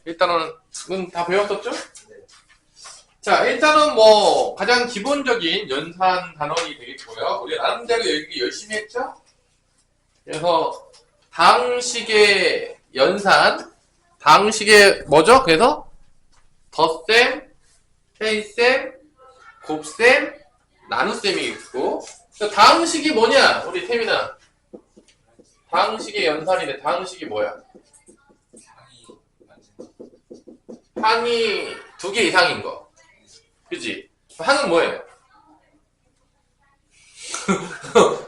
일단은 다 배웠었죠? 자, 일단은 뭐 가장 기본적인 연산 단원이 되겠고요. 우리 나름대로 여기 열심히 했죠? 그래서 다항식의 연산, 다항식의 뭐죠? 그래서 덧셈, 뺄셈, 곱셈, 나눗셈이 있고, 다항식이 뭐냐? 우리 태민아. 다항식의 연산인데 다항식이 뭐야? 항이 2개 이상인 거. 그치? 항은 뭐예요?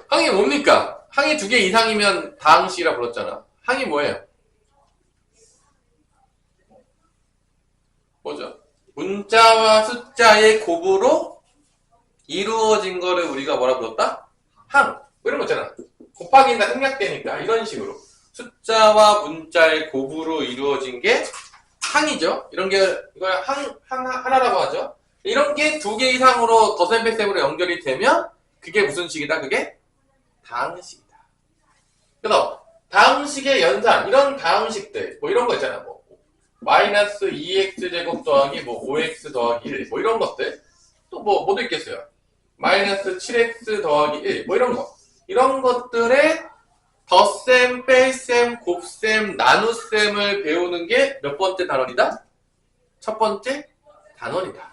항이 뭡니까? 항이 2개 이상이면 다항식이라 불렀잖아. 항이 뭐예요? 뭐죠? 문자와 숫자의 곱으로 이루어진 거를 우리가 뭐라 불렀다? 항. 뭐 이런 거 있잖아. 곱하기나 생략되니까 이런 식으로 숫자와 문자의 곱으로 이루어진 게 항이죠. 이런 게 이걸 하나라고 하죠. 이런 게 2개 이상으로 덧셈 뺄셈으로 연결이 되면 그게 무슨 식이다? 그게 다항식이다. 그래서 다항식의 연산, 이런 다항식들 뭐 이런 거 있잖아. 뭐 마이너스 2x제곱 더하기 뭐 5x 더하기 1 뭐 이런 것들, 또 뭐도 있겠어요. 마이너스 7x 더하기 1 뭐 이런 거, 이런 것들의 덧셈, 뺄셈, 곱셈, 나눗셈을 배우는 게 몇 번째 단원이다? 첫 번째 단원이다.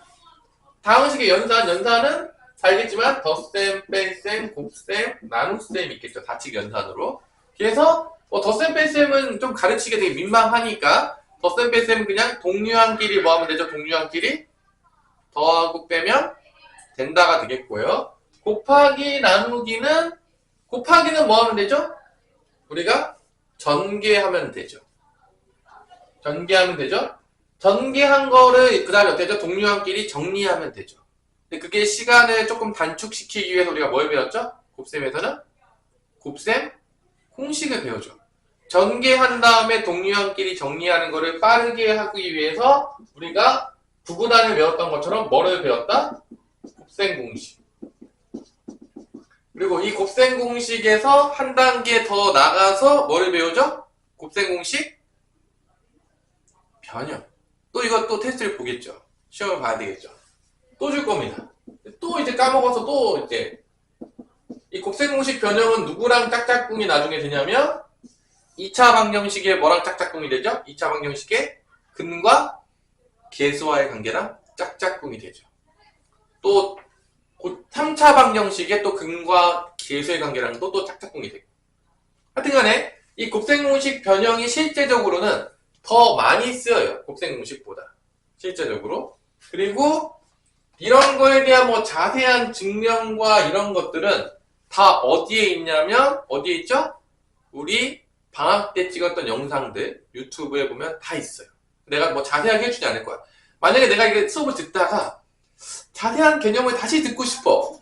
다항식의 연산은 알겠지만 덧셈, 뺄셈, 곱셈, 나눗셈이 있겠죠. 다칙 연산으로. 그래서 덧셈, 뺄셈은 좀 가르치기 되게 민망하니까 덧셈, 뺄셈은 그냥 동류항끼리 뭐 하면 되죠? 동류항끼리 더하고 빼면 된다가 되겠고요. 곱하기, 나누기는, 곱하기는 뭐 하면 되죠? 우리가 전개하면 되죠. 전개하면 되죠. 전개한 거를 그 다음에 어떻게 되죠? 동류항끼리 정리하면 되죠. 근데 그게 시간을 조금 단축시키기 위해서 우리가 뭘 배웠죠? 곱셈에서는 곱셈 공식을 배우죠. 전개한 다음에 동류항끼리 정리하는 거를 빠르게 하기 위해서 우리가 구구단을 배웠던 것처럼 뭐를 배웠다? 곱셈 공식. 그리고 이 곱셈 공식에서 한 단계 더 나가서 뭐를 배우죠? 곱셈 공식 변형. 또 이거 또 테스트를 보겠죠. 시험을 봐야 되겠죠. 또 줄 겁니다. 또 이제 까먹어서 또 이제 이 곱셈 공식 변형은 누구랑 짝짝꿍이 나중에 되냐면 2차 방정식에 뭐랑 짝짝꿍이 되죠? 2차 방정식에 근과 계수와의 관계랑 짝짝꿍이 되죠. 또 3차 방정식에 또 근과 계수의 관계랑 또 짝짝꿍이 되고. 하여튼간에 이 곱셈 공식 변형이 실제적으로는 더 많이 쓰여요. 곱셈 공식보다 실제적으로. 그리고 이런 거에 대한 뭐 자세한 증명과 이런 것들은 다 어디에 있냐면 어디에 있죠? 우리 방학 때 찍었던 영상들 유튜브에 보면 다 있어요. 내가 뭐 자세하게 해주지 않을 거야. 만약에 내가 이게 수업을 듣다가 자세한 개념을 다시 듣고 싶어.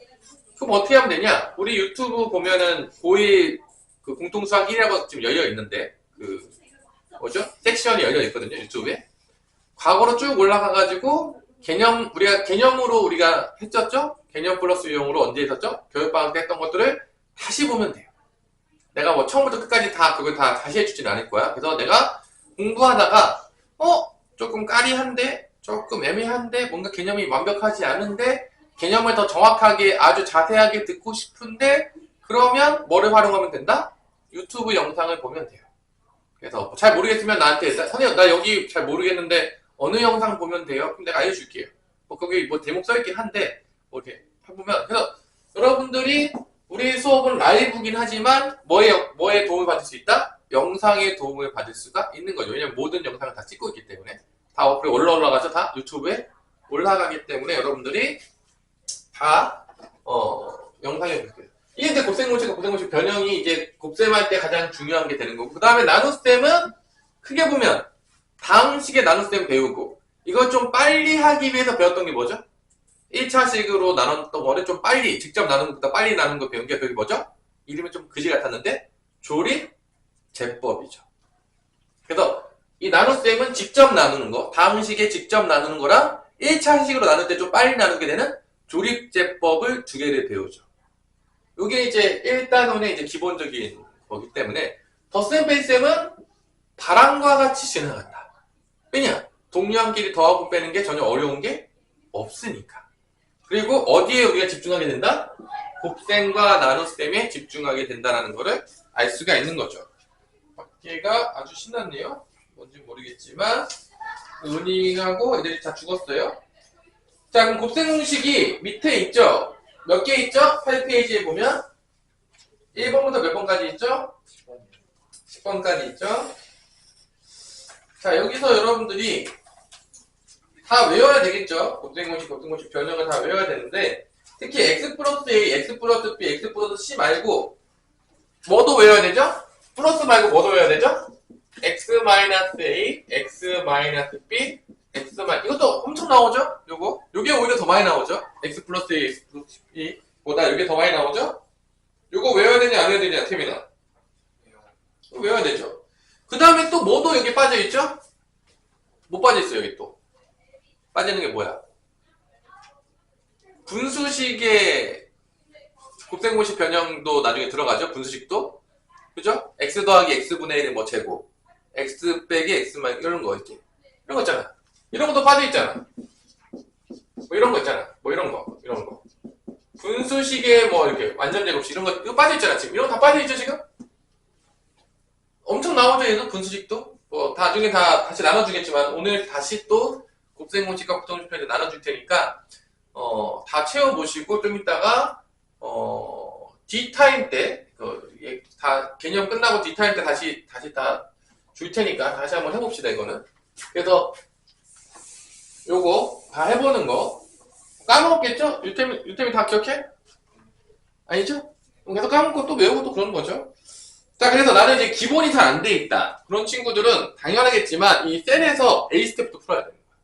그럼 어떻게 하면 되냐? 우리 유튜브 보면은 고1 그 공통수학 1이라고 지금 열려 있는데 그 뭐죠? 섹션이 열려 있거든요, 유튜브에. 과거로 쭉 올라가가지고 우리가 개념으로 우리가 했었죠? 개념 플러스 유형으로 언제 했었죠? 교육방학 때 했던 것들을 다시 보면 돼요. 내가 뭐 처음부터 끝까지 다 그걸 다 다시 해주진 않을 거야. 그래서 내가 공부하다가 조금 까리한데, 조금 애매한데, 뭔가 개념이 완벽하지 않은데 개념을 더 정확하게 아주 자세하게 듣고 싶은데, 그러면 뭐를 활용하면 된다? 유튜브 영상을 보면 돼요. 그래서 잘 모르겠으면 나한테 선생님 나 여기 잘 모르겠는데 어느 영상 보면 돼요? 그럼 내가 알려줄게요. 뭐 거기 뭐 대목 써있긴 한데 뭐 이렇게 해보면, 그래서 여러분들이 우리 수업은 라이브긴 하지만 뭐에 도움을 받을 수 있다? 영상의 도움을 받을 수가 있는 거죠. 왜냐면 모든 영상을 다 찍고 있기 때문에 다 어플에 올라가서 다 유튜브에 올라가기 때문에 여러분들이 다 영상에 볼게요. 이게 이제 곱셈 공식 변형이 이제 곱셈할 때 가장 중요한 게 되는 거고, 그 다음에 나눗셈은 크게 보면 다항식의 나눗셈 배우고, 이걸 좀 빨리 하기 위해서 배웠던 게 뭐죠? 1차식으로 나눴던 거를 좀 빨리, 직접 나눈 것보다 빨리 나눈 거 배운 게 그게 뭐죠? 이름이 좀 그지 같았는데 조립제법이죠. 그래서 이 나눗셈은 직접 나누는 거, 다항식에 직접 나누는 거랑 1차식으로 나눌 때 좀 빨리 나누게 되는 조립제법을 2개를 배우죠. 이게 이제 1단원의 이제 기본적인 거기 때문에 덧셈 뺄셈은 바람과 같이 지나간다. 왜냐? 동량끼리 더하고 빼는 게 전혀 어려운 게 없으니까. 그리고 어디에 우리가 집중하게 된다? 곱셈과 나눗셈에 집중하게 된다는 거를 알 수가 있는 거죠. 밖에가 아주 신났네요. 뭔지 모르겠지만 은희하고 애들이 다 죽었어요. 자, 그럼 곱셈 공식이 밑에 있죠? 몇 개 있죠? 8페이지에 보면 1번부터 몇 번까지 있죠? 10번까지 있죠? 자, 여기서 여러분들이 다 외워야 되겠죠? 곱셈 공식 변형을 다 외워야 되는데 특히 x 플러스 a, x 플러스 b, x 플러스 c 말고 뭐도 외워야 되죠? 플러스 말고 뭐도 외워야 되죠? x 마이너스 a, x 마이너스 b, x 마이너스 이것도 엄청 나오죠? 요게 오히려 더 많이 나오죠? x 플러스 a, x 플러스 b 보다 이게 더 많이 나오죠? 요거 외워야 되냐 안 외워야 되냐 태민아? 외워야 되죠. 그 다음에 또 뭐도 여기 빠져있죠? 못 빠져있어요 여기 또. 빠지는 게 뭐야? 분수식의 곱셈공식 변형도 나중에 들어가죠? 분수식도? 그죠? x 더하기 x분의 1의 뭐 제곱 x 빼기 x만 이런 거 있지. 이런 거 있잖아. 이런 것도 빠져있잖아. 뭐 이런 거 있잖아. 뭐 이런 거. 분수식의 뭐 이렇게 완전 제곱식 이런 거 이거 빠져있잖아 지금. 이런 거 다 빠져있죠 지금? 엄청 나오죠 얘도 분수식도? 뭐 나중에 다 다시 나눠주겠지만 오늘 다시 또 곱셈공식과 곱셈공식 편을 나눠줄 테니까 다 채워보시고 좀 이따가 D타임 때 다 개념 끝나고 D타임 때 다시 다 줄 테니까 다시 한번 해봅시다 이거는. 그래서 요거 다 해보는 거 까먹었겠죠? 유템이 다 기억해? 아니죠? 계속 까먹고 또 외우고 또 그런 거죠. 자, 그래서 나는 이제 기본이 잘 안 돼 있다. 그런 친구들은 당연하겠지만 이 셀에서 A 스텝부터 풀어야 되는 거야.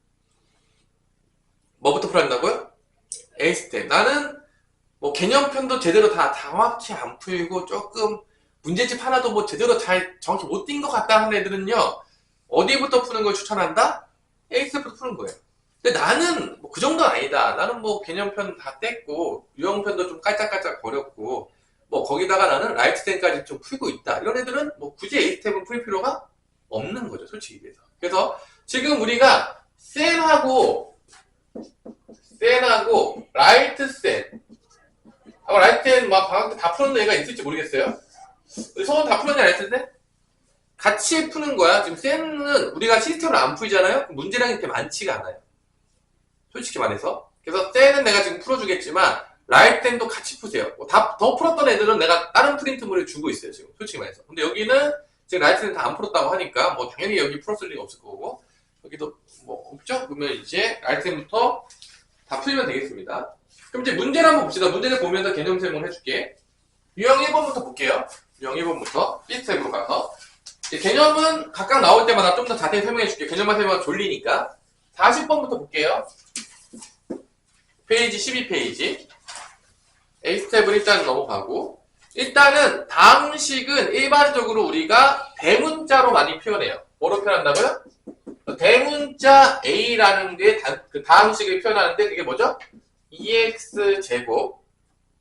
뭐부터 풀어야 한다고요? A 스텝. 나는 뭐 개념편도 제대로 다 정확히 안 풀고 조금 문제집 하나도 뭐 제대로 잘 정확히 못 띈 것 같다 하는 애들은요. 어디부터 푸는 걸 추천한다? A 스텝부터 푸는 거예요. 근데 나는 뭐 그 정도는 아니다. 나는 뭐 개념편 다 뗐고 유형편도 좀 깔짝깔짝 거렸고 뭐 거기다가 나는 라이트센까지 좀 풀고 있다. 이런 애들은 뭐 굳이 A 스텝은 풀 필요가 없는 거죠. 솔직히 얘기해서. 그래서 지금 우리가 센하고 라이트센 라이트센 막 방학 때 다 푸는 애가 있을지 모르겠어요. 우리 성원 다 풀었냐 라이트센? 같이 푸는 거야. 지금 센은 우리가 시스템을 안 풀잖아요. 문제량이 그렇게 많지가 않아요. 솔직히 말해서. 그래서 센은 내가 지금 풀어주겠지만 라이트센도 같이 푸세요. 뭐 더 풀었던 애들은 내가 다른 프린트물을 주고 있어요. 지금 솔직히 말해서. 근데 여기는 지금 라이트센 다 안 풀었다고 하니까 뭐 당연히 여기 풀었을 리가 없을 거고 여기도 뭐 없죠? 그러면 이제 라이트센부터 다 풀면 되겠습니다. 그럼 이제 문제를 한번 봅시다. 문제를 보면서 개념 설명을 해줄게. 유형 1번부터 볼게요. 유형 1번부터 B스텝으로 가서 개념은 각각 나올 때마다 좀 더 자세히 설명해 줄게요. 개념만 설명하면 졸리니까. 40번부터 볼게요. 페이지 12페이지. A스텝을 일단 넘어가고 일단은 다음식은 일반적으로 우리가 대문자로 많이 표현해요. 뭐로 표현한다고요? 대문자 A라는 게 그 다음식을 표현하는데 그게 뭐죠? 2x제곱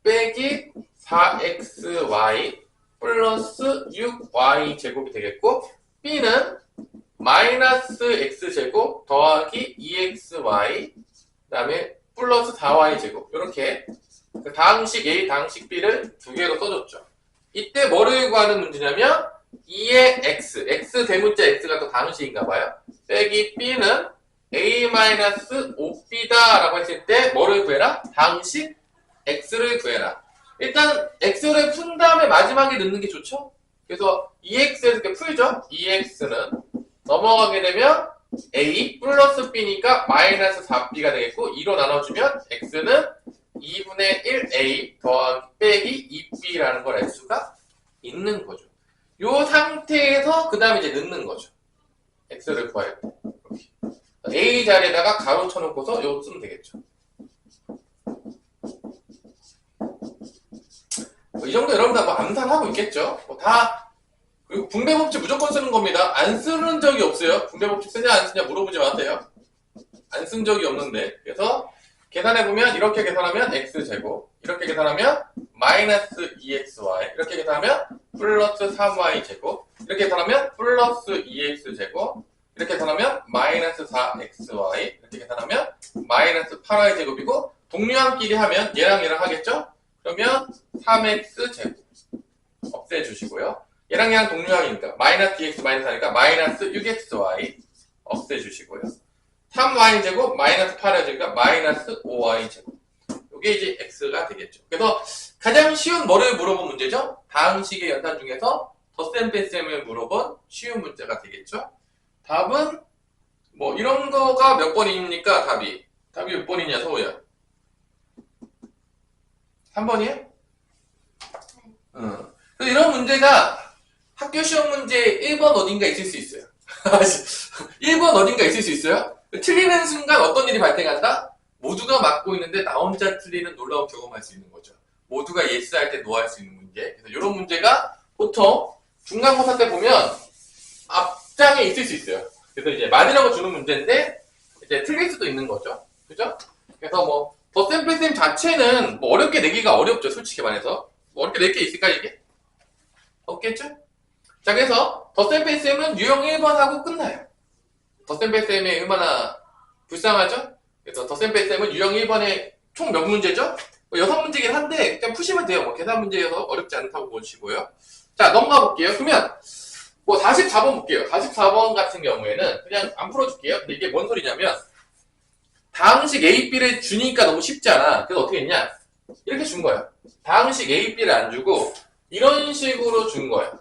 빼기 4xy 플러스 6y제곱이 되겠고 B는 마이너스 x제곱 더하기 2xy 그 다음에 플러스 4y제곱 이렇게 다항식 A, 다항식 B를 두 개로 써줬죠. 이때 뭐를 구하는 문제냐면 2의 x 대문자 x가 또 다항식인가봐요. 빼기 B는 A-5B다 라고 했을 때 뭐를 구해라? 다항식 x를 구해라. 일단 x를 푼 다음에 마지막에 넣는 게 좋죠? 그래서 2x에서 이렇게 풀죠? 2x는 넘어가게 되면 a 플러스 b니까 마이너스 4b가 되겠고 2로 나눠주면 x는 2분의 1a 더하기 빼기 2b라는 걸 알 수가 있는 거죠. 요 상태에서 그 다음에 이제 넣는 거죠. x를 구할 때 A 자리에다가 가로 쳐놓고서 이거 쓰면 되겠죠. 이 정도 여러분들 뭐 암산하고 있겠죠. 그리고 분배법칙 무조건 쓰는 겁니다. 안 쓰는 적이 없어요. 분배법칙 쓰냐 안 쓰냐 물어보지 마세요. 안 쓴 적이 없는데. 그래서 계산해보면 이렇게 계산하면 x제곱 이렇게 계산하면 마이너스 2xy 이렇게 계산하면 플러스 3y제곱 이렇게 계산하면 플러스 2x제곱 이렇게 계산하면 마이너스 4xy 이렇게 계산하면 마이너스 8y 제곱이고 동류항끼리 하면 얘랑 얘랑 하겠죠? 그러면 3x 제곱 없애주시고요. 얘랑 얘랑 동류항이니까 마이너스 dx 마이너스 하니까 마이너스 6xy 없애주시고요. 3y 제곱 마이너스 8y 제곱이니까 마이너스 5y 제곱 이게 이제 x가 되겠죠. 그래서 가장 쉬운 뭐를 물어본 문제죠? 다항식의 연산 중에서 덧셈 뺄셈을 물어본 쉬운 문제가 되겠죠. 답은 뭐 이런 거가 몇 번입니까? 답이 몇 번이냐 서우야? 3번이에요? 응. 그래서 이런 문제가 학교 시험 문제 1번 어딘가 있을 수 있어요. 1번 어딘가 있을 수 있어요. 틀리는 순간 어떤 일이 발생한다? 모두가 맞고 있는데 나 혼자 틀리는 놀라운 경험할 수 있는 거죠. 모두가 예스 할 때 노 할 수 있는 문제. 그래서 이런 문제가 보통 중간고사 때 보면 앞장에 있을 수 있어요. 그래서 이제 맞으라고 주는 문제인데 이제 틀릴 수도 있는 거죠. 그죠? 그래서 뭐 덧셈 뺄셈 자체는 뭐 어렵게 내기가 어렵죠. 솔직히 말해서 뭐 어렵게 낼 게 있을까 이게? 없겠죠? 자, 그래서 덧셈 뺄셈은 유형 1번 하고 끝나요. 덧셈 뺄셈이 얼마나 불쌍하죠? 그래서 덧셈 뺄셈은 유형 1번에 총 몇 문제죠? 뭐 6문제긴 한데 그냥 푸시면 돼요. 뭐 계산 문제여서 어렵지 않다고 보시고요. 자, 넘어가 볼게요. 그러면 뭐 44번 볼게요. 44번 같은 경우에는 그냥 안 풀어줄게요. 근데 이게 뭔 소리냐면 다항식 A, B를 주니까 너무 쉽잖아. 그래서 어떻게 했냐? 이렇게 준 거야. 다항식 A, B를 안 주고 이런 식으로 준 거야.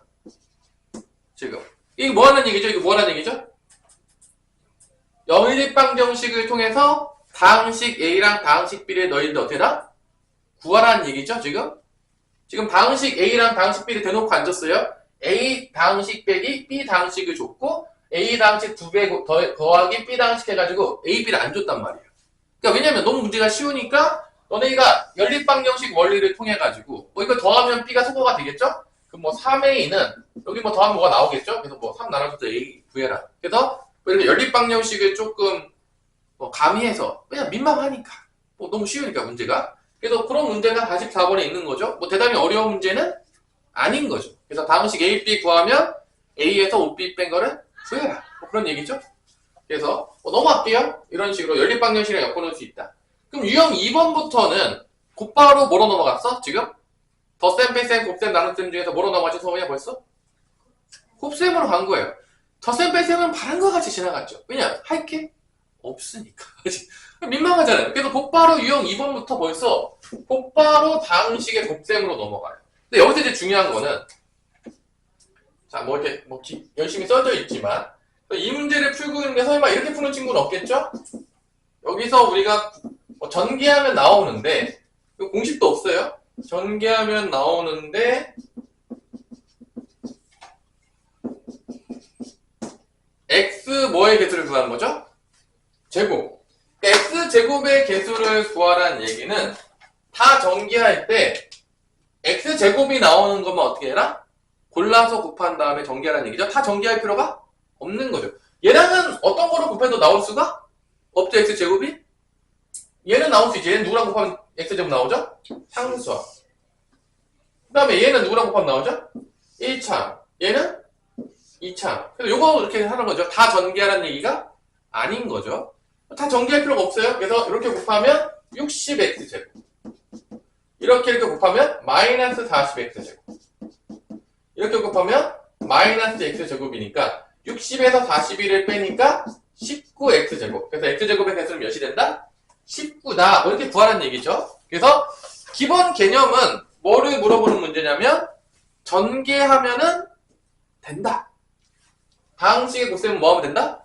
지금 이게 뭐 하는 얘기죠? 이거 뭐 하는 얘기죠? 연립방정식을 통해서 다항식 A랑 다항식 B를 너희들 어떻게 해라? 구하라는 얘기죠, 지금? 지금 다항식 A랑 다항식 B를 대놓고 앉았어요. A 다항식 빼기 B 다항식을 줬고 A 다항식 2배 더하기 B 다항식 해가지고 A, B를 안 줬단 말이에요. 그러니까 왜냐면 너무 문제가 쉬우니까 너네가 연립방정식 원리를 통해가지고 뭐 이거 더하면 B가 소거가 되겠죠? 그럼 뭐 3A는 여기 뭐 더하면 뭐가 나오겠죠? 그래서 뭐 3 나눠서 A 구해라. 그래서 뭐 이렇게 연립방정식을 조금 뭐 가미해서 그냥 민망하니까 뭐 너무 쉬우니까 문제가 그래서 그런 문제가 44번에 있는 거죠. 뭐 대단히 어려운 문제는 아닌 거죠. 그래서 다항식 A, B 구하면 A에서 5B 뺀 거를 구해라. 뭐 그런 얘기죠. 그래서 뭐 넘어갈게요. 이런 식으로 연립방정식이랑 엮어놓을 수 있다. 그럼 유형 2번부터는 곧바로 뭐로 넘어갔어? 지금? 덧셈, 뺄셈, 곱셈, 나눗셈 중에서 뭐로 넘어가지? 서우야 벌써? 곱셈으로 간 거예요. 덧셈, 뺄셈은 바람과 같이 지나갔죠. 왜냐? 할 게 없으니까. 민망하잖아요. 그래서 곧바로 유형 2번부터 벌써 곧바로 다항식의 곱셈으로 넘어가요. 근데 여기서 이제 중요한 거는 자, 뭐 이렇게 뭐 열심히 써져 있지만 이 문제를 풀고 있는데 설마 이렇게 푸는 친구는 없겠죠? 여기서 우리가 뭐 전개하면 나오는데 공식도 없어요. 전개하면 나오는데 x 뭐의 개수를 구하는 거죠? 제곱. x 제곱의 개수를 구하라는 얘기는 다 전개할 때 x 제곱이 나오는 것만 어떻게 해라? 골라서 곱한 다음에 전개하라는 얘기죠. 다 전개할 필요가 없는 거죠. 얘랑은 어떤 거로 곱해도 나올 수가 없죠. x 제곱이. 얘는 나올 수 있지. 얘는 누구랑 곱하면 x 제곱 나오죠? 상수와. 그 다음에 얘는 누구랑 곱하면 나오죠? 1차. 얘는 2차. 그래서 요거 이렇게 하는 거죠. 다 전개하라는 얘기가 아닌 거죠. 다 전개할 필요가 없어요. 그래서 이렇게 곱하면 60x 제곱. 이렇게 곱하면 마이너스 40x 제곱. 이렇게 곱하면 마이너스 x 제곱이니까 60에서 41을 빼니까 19x 제곱. 그래서 x 제곱의 개수는 몇이 된다? 19다. 뭐 이렇게 구하라는 얘기죠. 그래서 기본 개념은 뭐를 물어보는 문제냐면 전개하면은 된다. 다항식의 곱셈은 뭐 하면 된다?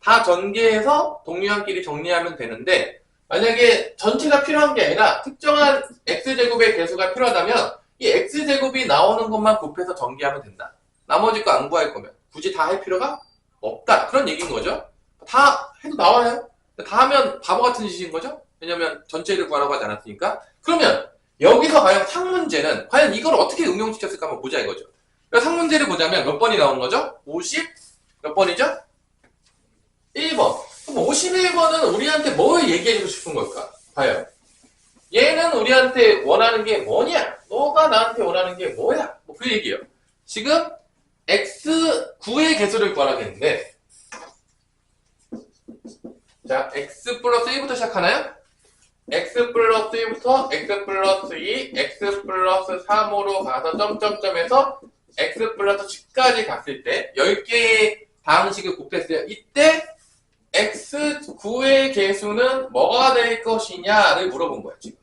다 전개해서 동류항끼리 정리하면 되는데 만약에 전체가 필요한 게 아니라 특정한 x제곱의 개수가 필요하다면 이 x제곱이 나오는 것만 곱해서 전개하면 된다. 나머지 거 안 구할 거면 굳이 다 할 필요가 없다. 그런 얘기인 거죠. 다 해도 나와요. 다 하면 바보 같은 짓인 거죠. 왜냐면 전체를 구하라고 하지 않았으니까. 그러면 여기서 과연 상문제는 과연 이걸 어떻게 응용시켰을까 한번 보자 이거죠. 상문제를 보자면 몇 번이 나오는 거죠? 50 몇 번이죠? 1번. 그럼 51번은 우리한테 뭘 얘기해주고 싶은 걸까? 과연. 얘는 우리한테 원하는 게 뭐냐? 너가 나한테 원하는 게 뭐야? 뭐 그 얘기예요. 지금 x9의 개수를 구하라고 했는데 자, x 플러스 1부터 시작하나요? x 플러스 1부터 x 플러스 2, x 플러스 3으로 가서 점점점에서 x 플러스 10까지 갔을 때 10개의 방식을 곱했어요. 이때 x9의 개수는 뭐가 될 것이냐를 물어본 거야, 지금.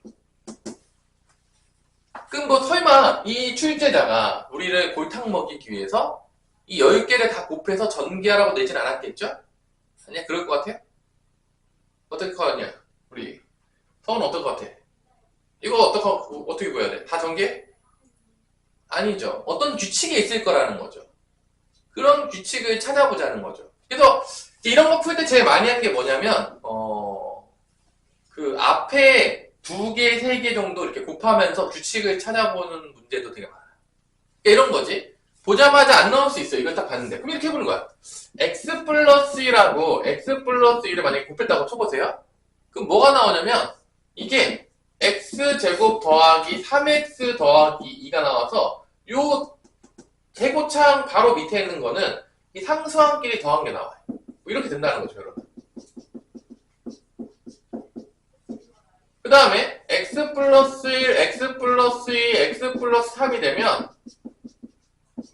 그럼 뭐 설마 이 출제자가 우리를 골탕 먹이기 위해서 이 10개를 다 곱해서 전개하라고 내진 않았겠죠? 아니야? 그럴 것 같아요? 어떻게 하냐? 우리 서은 어떨 것 같아? 이거 어떻게 보여야 돼? 다 전개? 아니죠. 어떤 규칙이 있을 거라는 거죠. 그런 규칙을 찾아보자는 거죠. 그래서 이런 거 풀 때 제일 많이 하는 게 뭐냐면 그 앞에 2개, 3개 정도 이렇게 곱하면서 규칙을 찾아보는 문제도 되게 많아요. 이런 거지. 보자마자 안 나올 수 있어요. 이걸 딱 봤는데. 그럼 이렇게 해보는 거야. x 플러스 1하고 x 플러스 1을 만약에 곱했다고 쳐보세요. 그럼 뭐가 나오냐면 이게 x제곱 더하기 3x 더하기 2가 나와서 요 제곱창 바로 밑에 있는 거는 이 상수항끼리 더한 게 나와요. 이렇게 된다는 거죠, 여러분. 그 다음에 x 플러스 1, x 플러스 2, x 플러스 3이 되면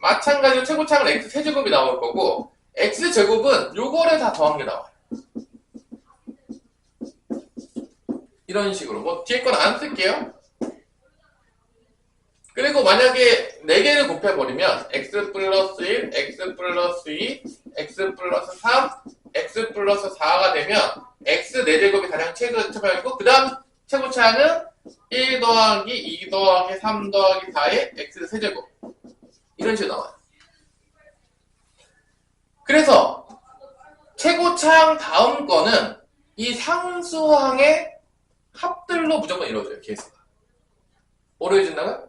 마찬가지로 최고창은 x 세제곱이 나올 거고 x제곱은 요거를 다 더한 게 나와요. 이런 식으로. 뭐 뒤에 건 안 쓸게요. 그리고 만약에 4개를 곱해버리면 x 플러스 1, x 플러스 2, x 플러스 3, x 플러스 4가 되면 x 4제곱이 가장 최고차이고 그 다음 최고차항은 1 더하기 2 더하기 3 더하기 4의 x 세제곱. 이런 식으로 나와요. 그래서 최고차항 다음 거는 이 상수항의 합들로 무조건 이루어져요. 계수가. 뭐로 해준다고요?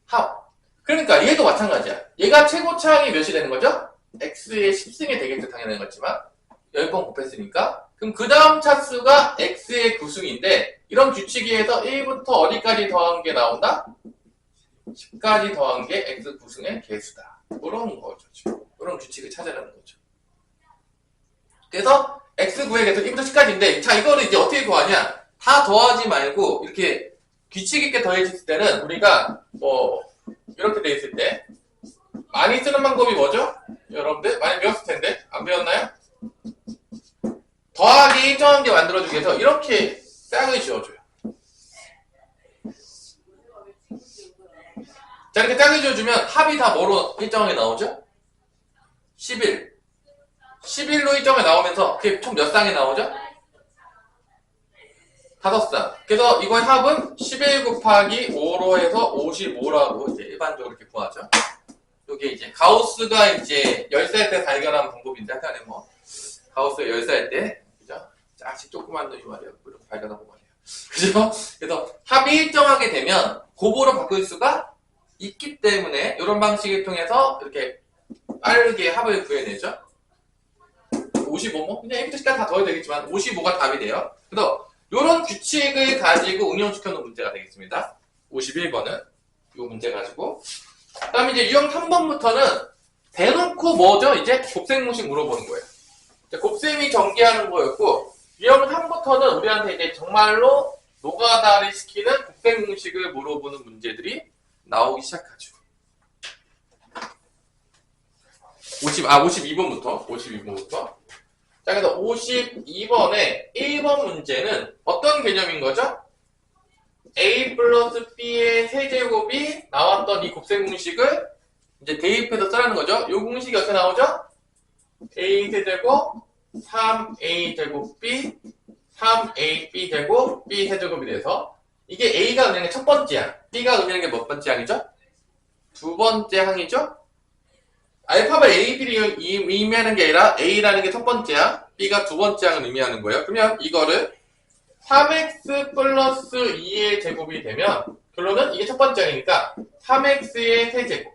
합. 그러니까 얘도 마찬가지야. 얘가 최고차항이 몇이 되는 거죠? x의 10승이 되겠죠. 당연한 거지만 10번 곱했으니까. 그럼 그 다음 차수가 x의 9승인데 이런 규칙에서 1부터 어디까지 더한 게 나온다? 10까지 더한 게 x 9승의 개수다. 그런 거죠. 그런 규칙을 찾아내는 거죠. 그래서 x9의 개수 1부터 10까지인데 자 이거를 이제 어떻게 구하냐? 다 더하지 말고 이렇게 규칙 있게 더해졌을 때는 우리가 뭐 이렇게 돼 있을 때 많이 쓰는 방법이 뭐죠? 여러분들 많이 배웠을 텐데 안 배웠나요? 더하기 일정한 게 만들어주기 위해서 이렇게 짝을 지어줘요. 자 이렇게 짝을 지어주면 합이 다 뭐로 일정하게 나오죠? 11. 11로 일정하게 나오면서 그게 총 몇 쌍이 나오죠? 5쌍. 그래서 이거의 합은 11 곱하기 5로 해서 55라고 이제 일반적으로 이렇게 구하죠. 이게 이제 가우스가 이제 10살 때 발견한 방법인데 약간의 뭐 가우스가 10살 때 그죠? 아직 조그만 놈이 말이에요. 이렇게 발견하고 말이에요. 그죠? 그래서 합이 일정하게 되면 곱으로 바꿀 수가 있기 때문에 이런 방식을 통해서 이렇게 빠르게 합을 구해내죠. 55 뭐 그냥 1부터 10까지 다 더해도 되겠지만 55가 답이 돼요. 그래서 이런 규칙을 가지고 응용시켜 놓은 문제가 되겠습니다. 51번은 이 문제 가지고 그 다음에 이제 유형 3번부터는 대놓고 뭐죠? 이제 곱셈공식 물어보는 거예요. 곱셈이 전개하는 거였고 유형 3부터는 우리한테 이제 정말로 노가다를 시키는 곱셈공식을 물어보는 문제들이 나오기 시작하죠. 52번부터 자, 그래서 52번에 1번 문제는 어떤 개념인 거죠? a 플러스 b의 세제곱이 나왔던 이 곱셈공식을 이제 대입해서 쓰라는 거죠. 이 공식이 어떻게 나오죠? a 세제곱 3a 제곱 b 3ab 제곱 b 세제곱이 돼서 이게 a가 의미하는 게 첫 번째 항, b가 의미하는 게 몇 번째 항이죠? 두 번째 항이죠? 알파벳 A, B를 의미하는 게 아니라 A라는 게 첫 번째 항, B가 두 번째 항을 의미하는 거예요. 그러면 이거를 3x 플러스 2의 제곱이 되면 결론은 이게 첫 번째 항이니까 3x의 세제곱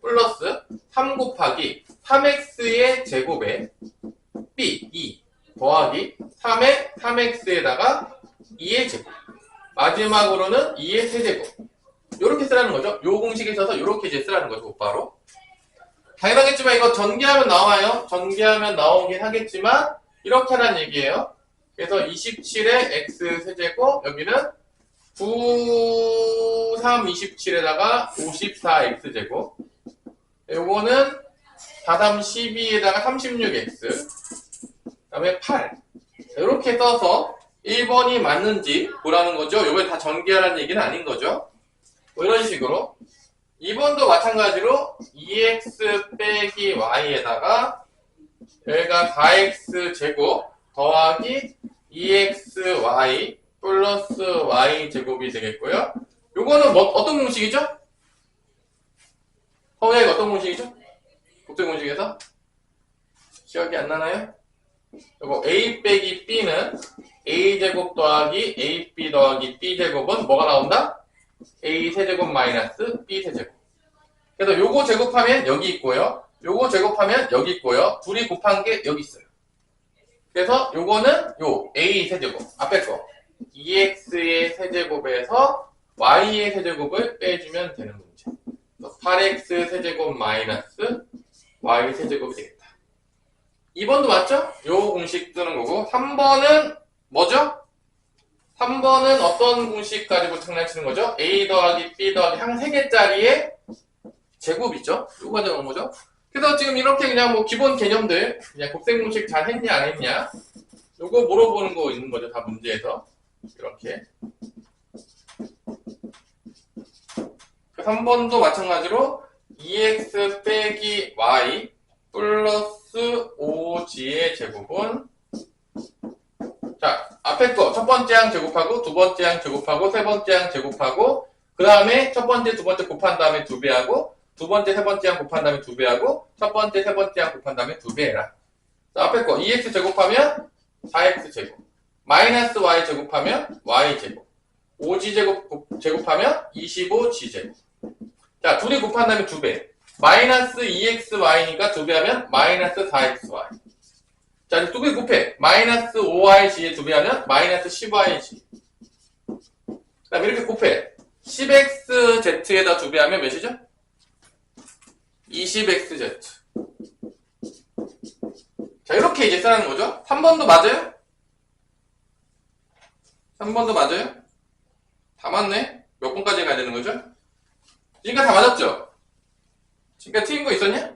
플러스 3 곱하기 3x의 제곱에 B, 2 더하기 3의 3x에다가 2의 제곱 마지막으로는 2의 세제곱 이렇게 쓰라는 거죠. 요 공식에 있어서 이렇게 이제 쓰라는 거죠. 곧바로 당연하겠지만 이거 전개하면 나와요. 전개하면 나오긴 하겠지만 이렇게 하라는 얘기예요. 그래서 27의 x 세제곱, 여기는 9, 3, 27에다가 54x 제곱. 요거는 4, 3, 12에다가 36x. 그 다음에 8. 이렇게 써서 1번이 맞는지 보라는 거죠. 요걸 다 전개하라는 얘기는 아닌 거죠. 뭐 이런 식으로. 2번도 마찬가지로 2x 빼기 y에다가 여기가 4x 제곱 더하기 2xy 플러스 y 제곱이 되겠고요. 요거는 뭐 어떤 공식이죠? 서울에 어떤 공식이죠? 국제 공식에서 기억이 안 나나요? 요거 a 빼기 b는 a 제곱 더하기 ab 더하기 b 제곱은 뭐가 나온다? a 세제곱 마이너스 b 세제곱. 그래서 요거 제곱하면 여기 있고요. 요거 제곱하면 여기 있고요. 둘이 곱한 게 여기 있어요. 그래서 요거는 요 a 세제곱 앞에 거 2x의 세제곱에서 y의 세제곱을 빼주면 되는 문제. 8x 세제곱 마이너스 y 세제곱이 되겠다. 2번도 맞죠? 요 공식 쓰는 거고 3번은 뭐죠? 3번은 어떤 공식 가지고 장난치는 거죠? a 더하기 b 더하기 한 3개짜리의 제곱이죠? 이거 가지고 온 거죠? 그래서 지금 이렇게 그냥 뭐 기본 개념들 그냥 곱셈 공식 잘 했냐 안 했냐 요거 물어보는 거 있는 거죠. 다 문제에서 이렇게 3번도 마찬가지로 2x 빼기 y 플러스 5g의 제곱은 자 앞에 거 첫 번째 항 제곱하고 두 번째 항 제곱하고 세 번째 항 제곱하고 그 다음에 첫 번째 두 번째 곱한 다음에 2배하고 두 번째 세 번째 항 곱한 다음에 2배하고 첫 번째 세 번째 항 곱한 다음에 2배 해라. 자, 앞에 거 2x 제곱하면 4x 제곱 마이너스 y 제곱하면 y 제곱 5g 제곱하면 25g 제곱. 자 둘이 곱한 다음에 2배 마이너스 2xy니까 2배하면 마이너스 4xy. 자 이제 2개 곱해 마이너스 5yg에 2배하면 마이너스 10yg. 그 다음에 이렇게 곱해 10xz에다 2배하면 몇이죠? 20xz. 자 이렇게 이제 쓰라는 거죠. 3번도 맞아요? 3번도 맞아요? 다 맞네? 몇 번까지 가야 되는 거죠? 지금까지 다 맞았죠? 지금까지 틀린 거 있었냐?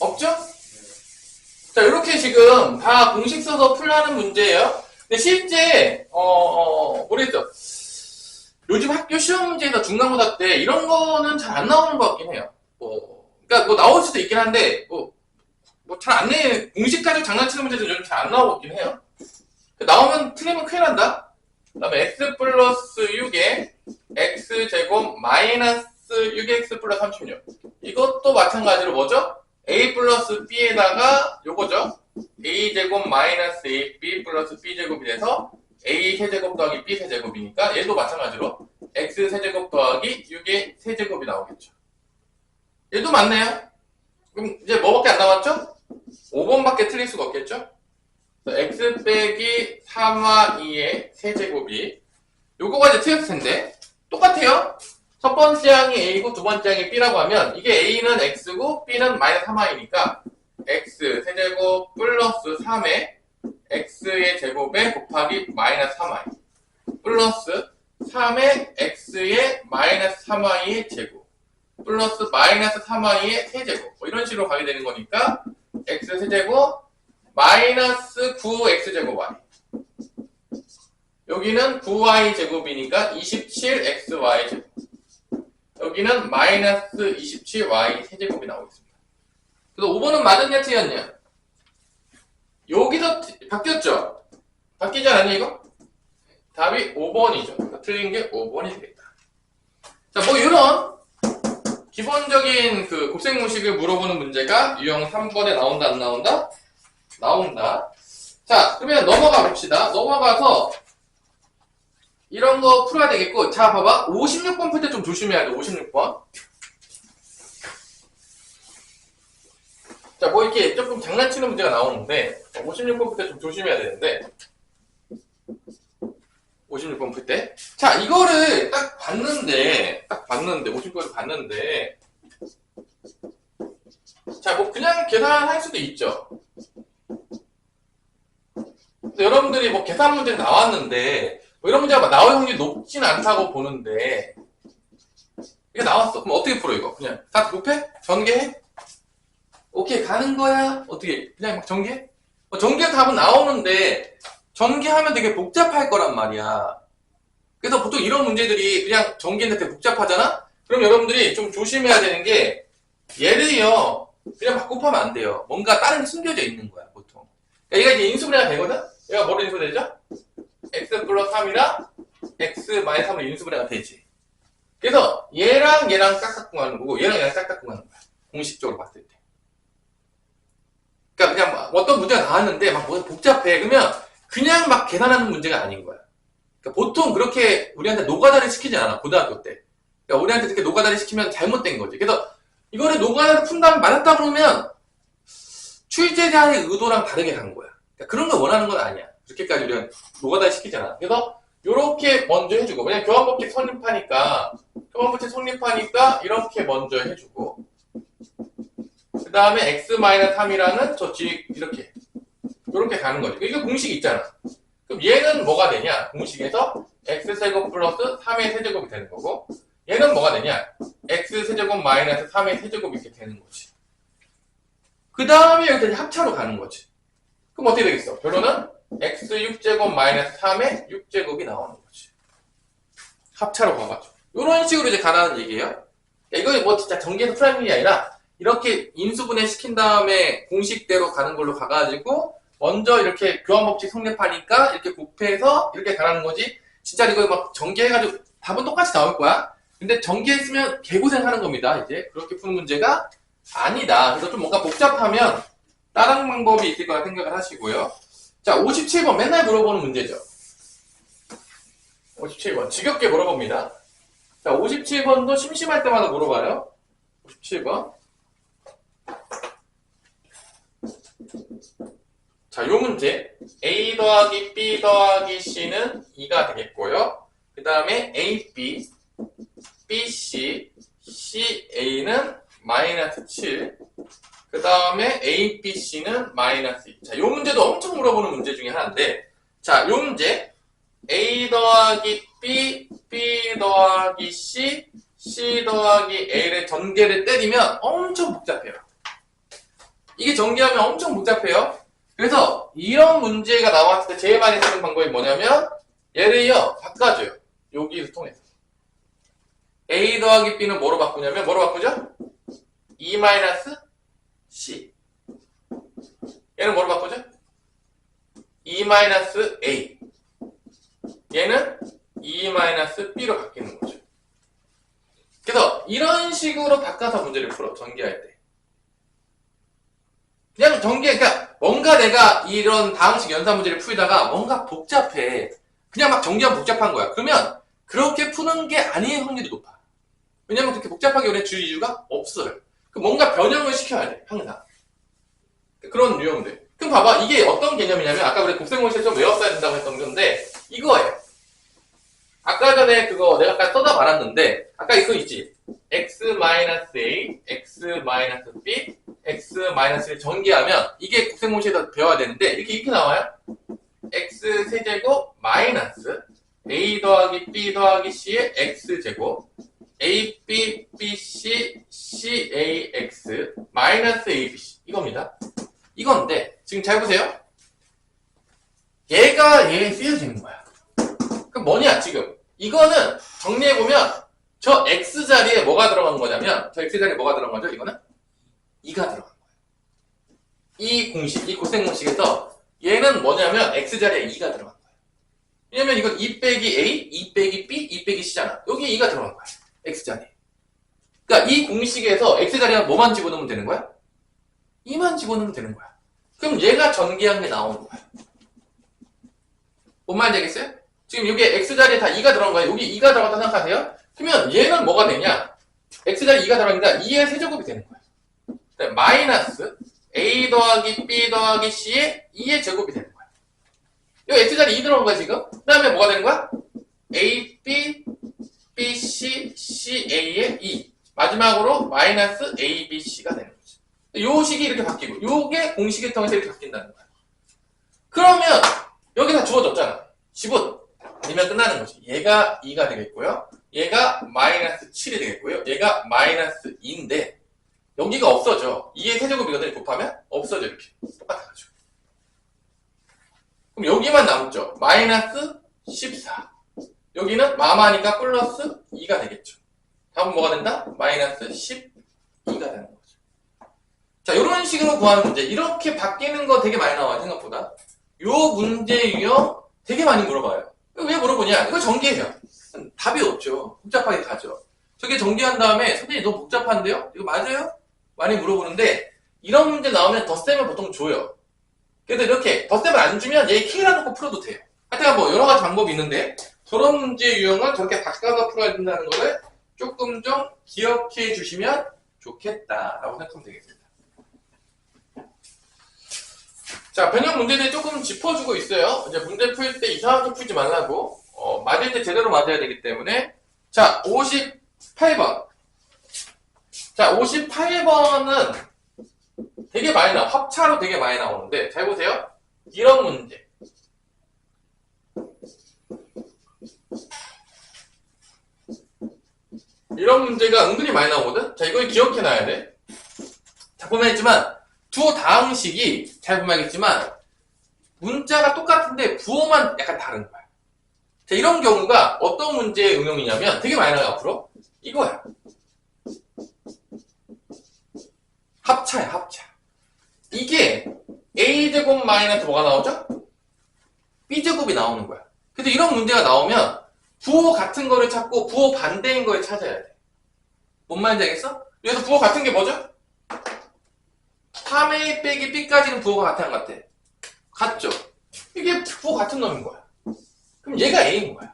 없죠? 자 이렇게 지금 다 공식 써서 풀라는 문제예요. 근데 실제 모르겠죠. 요즘 학교 시험 문제에서 중간고사 때 이런 거는 잘 안 나오는 것 같긴 해요. 그러니까 뭐 나올 수도 있긴 한데 뭐 잘 안 내. 공식 가지고 장난치는 문제도 요즘 잘 안 나오긴 해요. 나오면 틀리면 큰일 난다. 그 다음에 x 플러스 6에 x 제곱 마이너스 6x 플러스 36. 이것도 마찬가지로 뭐죠? a 플러스 b에다가 요거죠. a 제곱 마이너스 ab 플러스 b 제곱이 돼서 a 세제곱 더하기 b 세제곱이니까 얘도 마찬가지로 x 세제곱 더하기 6의 세제곱이 나오겠죠. 얘도 맞네요. 그럼 이제 뭐밖에 안 남았죠? 5번밖에 틀릴 수가 없겠죠? x 빼기 3와 2의 세제곱이 요거가 이제 틀렸을 텐데 똑같아요. 첫 번째 항이 a고 두 번째 항이 b라고 하면 이게 a는 x고 b는 마이너스 3y니까 x 세제곱 플러스 3의 x의 제곱에 곱하기 마이너스 3y 플러스 3의 x의 마이너스 3y의 제곱 플러스 마이너스 3y의 세제곱 뭐 이런 식으로 가게 되는 거니까 x 세제곱 마이너스 9x제곱 y 여기는 9y 제곱이니까 27xy 제곱 여기는 마이너스 27y 세제곱이 나오겠습니다. 그래서 5번은 맞았냐 틀렸냐? 여기서 바뀌었죠? 바뀌지 않았냐 이거? 답이 5번이죠. 틀린 게 5번이 되겠다. 자, 뭐 이런 기본적인 그 곱셈 공식을 물어보는 문제가 유형 3번에 나온다 안 나온다? 나온다. 자, 그러면 넘어가 봅시다. 넘어가서 이런 거 풀어야 되겠고, 자, 봐봐. 56번 풀 때 좀 조심해야 돼, 56번. 자, 뭐 이렇게 조금 장난치는 문제가 나오는데, 56번 풀 때 좀 조심해야 되는데, 56번 풀 때. 자, 이거를 딱 봤는데, 56번을 봤는데, 자, 뭐 그냥 계산할 수도 있죠. 또 여러분들이 뭐 계산 문제가 나왔는데 뭐 이런 문제가 나올 확률이 높진 않다고 보는데 이게 나왔어. 그럼 어떻게 풀어 이거? 그냥 다 곱해? 전개해? 오케이 가는 거야? 어떻게 그냥 막 전개해? 전개 답은 나오는데 전개하면 되게 복잡할 거란 말이야. 그래서 보통 이런 문제들이 그냥 전개인데 되게 복잡하잖아? 그럼 여러분들이 좀 조심해야 되는 게 얘를요 그냥 막 곱하면 안 돼요. 뭔가 다른 게 숨겨져 있는 거야 보통. 그러니까 얘가 이제 인수분해가 되거든? 얘가 뭐로 인수분해되죠? x 플러스 3이랑 x 마이너스 3으로 인수분해가 되지. 그래서 얘랑 얘랑 짝짝꿍하는 거고 얘랑 얘랑 짝짝꿍하는 거야. 공식적으로 봤을 때. 그러니까 그냥 막 어떤 문제가 나왔는데 막 뭐 복잡해. 그러면 그냥 막 계산하는 문제가 아닌 거야. 그러니까 보통 그렇게 우리한테 노가다를 시키지 않아. 고등학교 때. 그러니까 우리한테 그렇게 노가다를 시키면 잘못된 거지. 그래서 이거를 노가다를 푼 다음에 맞았다 그러면 출제자의 의도랑 다르게 간 거야. 그러니까 그런 걸 원하는 건 아니야. 그렇게까지 우리가 노가다를 시키잖아. 그래서 요렇게 먼저 해주고 왜냐면 교환법칙 성립하니까 이렇게 먼저 해주고 그 다음에 x-3이랑은 저 뒤에 이렇게 가는 거지. 이게 공식이 있잖아. 그럼 얘는 뭐가 되냐? 공식에서 x제곱 플러스 3의 세제곱이 되는 거고 얘는 뭐가 되냐? x세제곱 마이너스 3의 세제곱이 이렇게 되는 거지. 그 다음에 여기서 합차로 가는 거지. 그럼 어떻게 되겠어? 결론은 x6제곱 마이너스 3의 6제곱이 나오는 거지. 합차로 가가지고. 이런 식으로 이제 가라는 얘기예요. 이거 뭐 진짜 전개해서 풀어야 일이 아니라 이렇게 인수분해 시킨 다음에 공식대로 가는 걸로 가가지고 먼저 이렇게 교환법칙 성립하니까 이렇게 곱해서 이렇게 가라는 거지. 진짜 이거 막 전개해가지고 답은 똑같이 나올 거야. 근데 전개했으면 개고생하는 겁니다. 이제 그렇게 푸는 문제가 아니다. 그래서 좀 뭔가 복잡하면 다른 방법이 있을 거라 생각을 하시고요. 자, 57번 맨날 물어보는 문제죠. 57번 지겹게 물어봅니다. 자, 57번도 심심할 때마다 물어봐요. 57번. 자, 요 문제 a 더하기 b 더하기 c는 2가 되겠고요. 그 다음에 ab, bc, ca는 마이너스 7. 그 다음에 abc는 마이너스 2. 자, 요 문제도 엄청 물어보는 문제 중에 하나인데 자, 요 문제 a 더하기 b, b 더하기 c, c 더하기 a를 전개를 때리면 엄청 복잡해요. 이게 전개하면 엄청 복잡해요. 그래서 이런 문제가 나왔을 때 제일 많이 쓰는 방법이 뭐냐면 얘를요 바꿔줘요. 여기서 통해서 a 더하기 b는 뭐로 바꾸냐면 뭐로 바꾸죠? e 마이너스 c. 얘는 뭐로 바꾸죠? e 마이너스 a. 얘는 e 마이너스 b로 바뀌는 거죠. 그래서 이런 식으로 바꿔서 문제를 풀어 전개할 때. 그냥 전개, 그러니까 뭔가 내가 이런 다항식 연산 문제를 풀다가 뭔가 복잡해. 그냥 막 전개하면 복잡한 거야. 그러면 그렇게 푸는 게 아닐 확률이 높아. 왜냐면 그렇게 복잡하게 오래 줄 이유가 없어요. 뭔가 변형을 시켜야 돼, 항상. 그런 유형들. 그럼 봐봐, 이게 어떤 개념이냐면 아까 우리 곱셈공식을 좀 외웠어야 된다고 했던 건데 이거예요. 아까 전에 그거 내가 아까 써다 말았는데 아까 이거 있지? x-a, x-b, x-를 전개하면 이게 곱셈공식에서 배워야 되는데 이렇게 나와요. x세제곱 마이너스 a 더하기 b 더하기 c의 x제곱 a, b, b, c, c, a, x 마이너스 a, b, c 이겁니다. 이건데 지금 잘 보세요. 얘가 얘에 쓰여지는 거야. 그럼 뭐냐 지금 이거는 정리해보면 저 x자리에 뭐가 들어간 거냐면 저 x자리에 뭐가 들어간 거죠? 이거는 2가 들어간 거예요. 이 공식, 이 곱셈공식에서 얘는 뭐냐면 x자리에 2가 들어간 거예요. 왜냐면 이건 2 빼기 a, 2 빼기 b, 2 빼기 c잖아. 여기에 2가 들어간 거야. x자리. 그러니까 이 공식에서 x자리에 뭐만 집어넣으면 되는 거야? 2만 집어넣으면 되는 거야. 그럼 얘가 전개한 게 나오는 거야. 뭔 말인지 알겠어요? 지금 여기에 x자리에 다 2가 들어간 거야. 여기 2가 들어갔다 생각하세요? 그러면 얘는 뭐가 되냐? x자리에 2가 들어가니까 2의 세제곱이 되는 거야. 마이너스 a 더하기 b 더하기 c의 2의 제곱이 되는 거야. 여기 x자리에 2 들어간 거야 지금. 그 다음에 뭐가 되는 거야? a, b, b, c, c, a의 2. 마지막으로 마이너스 a, b, c가 되는 거지. 요 식이 이렇게 바뀌고 요게 공식을 통해서 이렇게 바뀐다는 거야. 그러면 여기 다 주어졌잖아. 지분 아니면 끝나는 거지. 얘가 2가 되겠고요. 얘가 마이너스 7이 되겠고요. 얘가 마이너스 2인데 여기가 없어져. 2의 세제곱이거든. 곱하면 없어져. 이렇게 똑같아가지고. 그럼 여기만 남죠. 마이너스 14. 여기는 마마니까 플러스 2가 되겠죠. 답은 뭐가 된다? 마이너스 12가 되는 거죠. 자, 이런 식으로 구하는 문제. 이렇게 바뀌는 거 되게 많이 나와요. 생각보다. 요 문제 유형 되게 많이 물어봐요. 왜 물어보냐? 이거 전개해요. 답이 없죠. 복잡하게 가죠. 저게 전개한 다음에 선생님 너무 복잡한데요? 이거 맞아요? 많이 물어보는데 이런 문제 나오면 덧셈을 보통 줘요. 그래도 이렇게 덧셈을 안 주면 얘 K라 놓고 풀어도 돼요. 하여튼 뭐 여러 가지 방법이 있는데 저런 문제 유형을 저렇게 바꿔서 풀어야 된다는 거를 조금 좀 기억해 주시면 좋겠다라고 생각하면 되겠습니다. 자, 변형 문제들 조금 짚어주고 있어요. 이제 문제 풀 때 이상하게 풀지 말라고. 맞을 때 제대로 맞아야 되기 때문에. 자, 58번. 자, 58번은 되게 많이 나와. 합차로 되게 많이 나오는데, 잘 보세요. 이런 문제. 이런 문제가 은근히 많이 나오거든? 자, 이걸 기억해놔야 돼. 자, 보면 알겠지만, 두 다항식이, 잘 보면 알겠지만, 문자가 똑같은데 부호만 약간 다른 거야. 자, 이런 경우가 어떤 문제의 응용이냐면, 되게 많이 나와요, 앞으로. 이거야. 합차야, 합차. 이게 a제곱 마이너스 뭐가 나오죠? b제곱이 나오는 거야. 그래서 이런 문제가 나오면 부호 같은 거를 찾고 부호 반대인 걸 찾아야 돼. 뭔 말인지 알겠어? 여기서 부호 같은 게 뭐죠? 3a 빼기 b까지는 부호가 같아 안 같아? 같죠? 이게 부호 같은 놈인 거야. 그럼 얘가 a인 거야.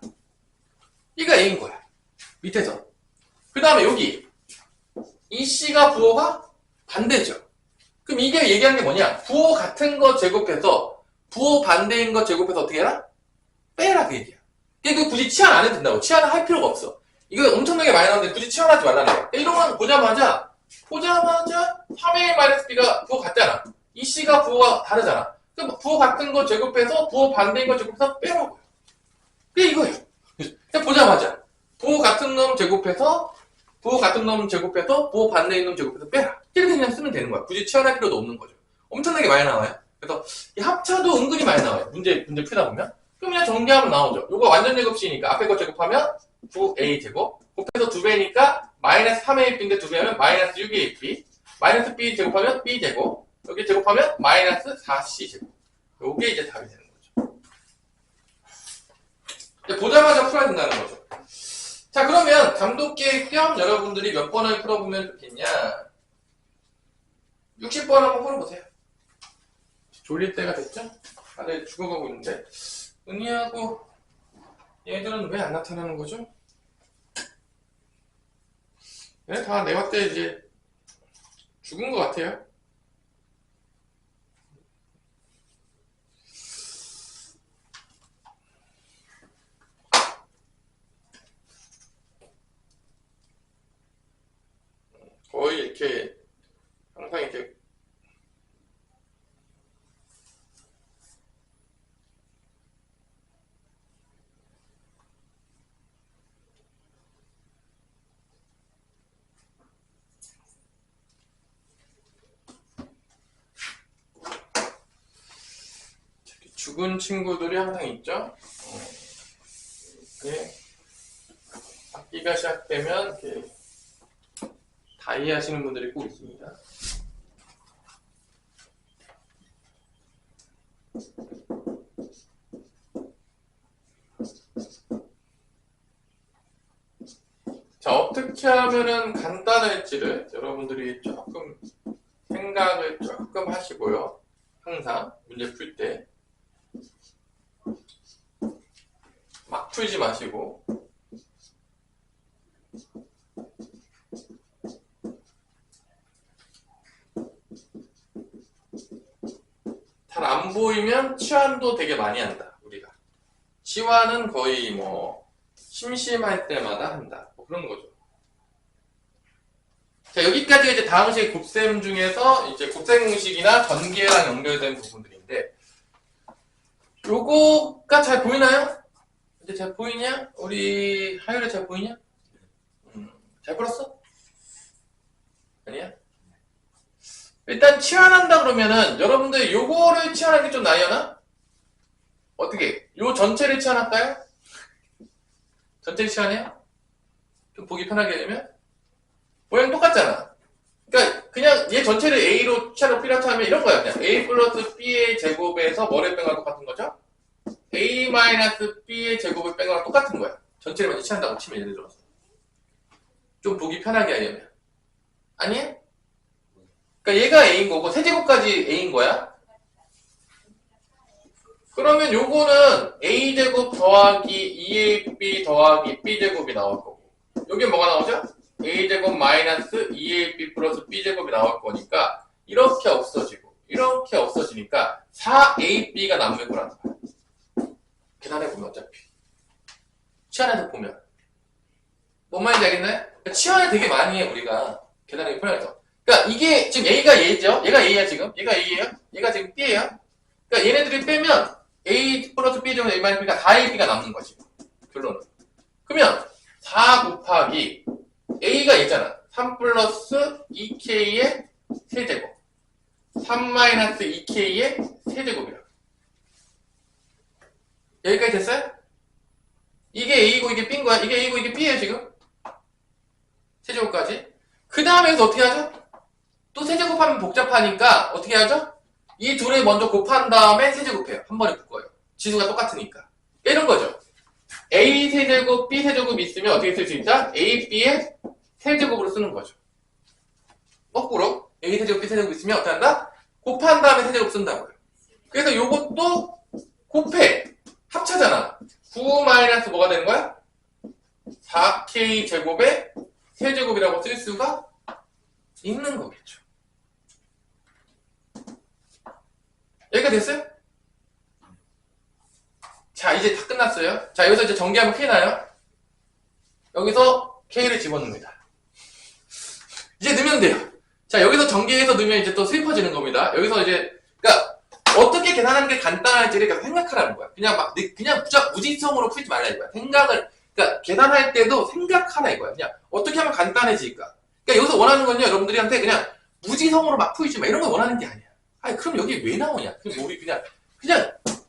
얘가 a인 거야. 밑에서. 그 다음에 여기 이 c가 부호가 반대죠. 그럼 이게 얘기하는 게 뭐냐? 부호 같은 거 제곱해서 부호 반대인 거 제곱해서 어떻게 해라? 빼라 그 얘기야. 그러니까 굳이 치환 안 해도 된다고. 치환을 할 필요가 없어. 이거 엄청나게 많이 나오는데 굳이 치환하지 말라는 거야. 이런 건 보자마자 3a-b가 부호 같잖아. 이 c가 부호가 다르잖아. 그럼 부호 같은 거 제곱해서 부호 반대인 거 제곱해서 빼라고요. 그게 이거예요. 그냥 보자마자 부호 같은 놈 제곱해서 부호 같은 놈 제곱해서 부호 반대인 놈 제곱해서 빼라. 이렇게 그냥 쓰면 되는 거야. 굳이 치환할 필요도 없는 거죠. 엄청나게 많이 나와요. 그래서 이 합차도 은근히 많이 나와요. 문제 풀다 보면. 그럼 그냥 정리하면 나오죠. 요거 완전 제곱식이니까 앞에 거 제곱하면 9a 제곱 곱해서 2배니까 마이너스 3ab인데 2배하면 마이너스 6ab 마이너스 b 제곱하면 b 제곱 여기 제곱하면 마이너스 4c 제곱. 요게 이제 답이 되는 거죠. 이제 보자마자 풀어야 된다는 거죠. 자, 그러면 감독계획 겸 여러분들이 몇 번을 풀어보면 좋겠냐? 60번 한번 풀어보세요. 졸릴 때가 됐죠? 다들 죽어가고 있는데 은희하고 얘들은 왜 안 나타나는 거죠? 네, 다 내가 때 이제 죽은 것 같아요. 거의 이렇게 항상 이렇게 죽은 친구들이 항상 있죠. 이렇게 학기가 시작되면 이렇게 다이 하시는 분들이 꼭 있습니다. 자, 어떻게 하면은 간단할지를 여러분들이 조금 생각을 조금 하시고요. 항상 문제 풀 때 막 풀지 마시고 잘 안 보이면 치환도 되게 많이 한다. 우리가 치환은 거의 뭐 심심할 때마다 한다. 뭐 그런 거죠. 자, 여기까지가 이제 다항식 곱셈 중에서 이제 곱셈 공식이나 전개랑 연결된 부분들인데 요거가 잘 보이나요? 이제 잘 보이냐? 우리 하율이 잘 보이냐? 잘 풀었어? 아니야? 일단 치환한다 그러면은 여러분들 요거를 치환하는 게 좀 나으려나? 어떻게? 요 전체를 치환할까요? 전체를 치환해요? 좀 보기 편하게 하려면? 모양 똑같잖아. 그러니까 그냥 얘 전체를 A로 치환을 필요하다 하면 이런 거야. 그냥 A 플러스 B의 제곱에서 뭐를 뺀 거랑 똑같은 거죠? A 마이너스 B의 제곱을 뺀 거랑 똑같은 거야. 전체를 먼저 치환한다고 치면 예를 들어서. 좀 보기 편하게 하려면. 아니야? 그러니까 얘가 A인 거고 세제곱까지 A인 거야. 그러면 요거는 A제곱 더하기 2AB 더하기 B제곱이 나올 거고 여기 뭐가 나오죠? A제곱 마이너스 2AB 플러스 B제곱이 나올 거니까 이렇게 없어지고 이렇게 없어지니까 4AB가 남는 거라는 거야. 계산해보면 어차피 치환해서 보면 뭔 말인지 알겠나요? 그러니까 치환을 되게 많이 해 우리가 계산하기 편해서. 그러니까 이게 지금 A가 얘죠? 얘가 A야 지금? 얘가 A예요? 얘가 지금 B예요? 그러니까 얘네들이 빼면 A 플러스 B 제곱 A 마이너스 B가 4AB가 남는 거지. 결론은. 그러면 4 곱하기 A가 있잖아. 3 플러스 2K의 세제곱 3 마이너스 2K의 세제곱이라고. 여기까지 됐어요? 이게 A고 이게 B인 거야. 이게 A고 이게 B예요 지금. 세제곱까지. 그 다음에 여기서 어떻게 하죠? 또 세제곱하면 복잡하니까 어떻게 하죠? 이 둘을 먼저 곱한 다음에 세제곱해요. 한 번에 묶어요. 지수가 똑같으니까. 이런 거죠. A 세제곱, B 세제곱 있으면 어떻게 쓸 수 있다? A, B의 세제곱으로 쓰는 거죠. 거꾸로 A 세제곱, B 세제곱 있으면 어떻게 한다? 곱한 다음에 세제곱 쓴다고요. 그래서 요것도 곱해. 합차잖아. 9 마이너스 뭐가 되는 거야? 4K 제곱의 세제곱이라고 쓸 수가 있는 거겠죠. 여기가 됐어요? 자, 이제 다 끝났어요. 자, 여기서 이제 전개하면 K 나요? 여기서 K를 집어넣습니다. 이제 넣으면 돼요. 자, 여기서 전개해서 넣으면 이제 또 슬퍼지는 겁니다. 여기서 이제, 그러니까, 어떻게 계산하는 게 간단할지를 계속 생각하라는 거야. 그냥 막, 그냥 무지성으로 풀지 말라 이거야. 생각을, 그러니까, 계산할 때도 생각하라 이거야. 그냥, 어떻게 하면 간단해질까? 그러니까, 여기서 원하는 건요, 여러분들한테 그냥, 무지성으로 막 풀지 마. 이런 거 원하는 게 아니야. 아니, 그럼 여기 왜 나오냐? 그럼 우리 그냥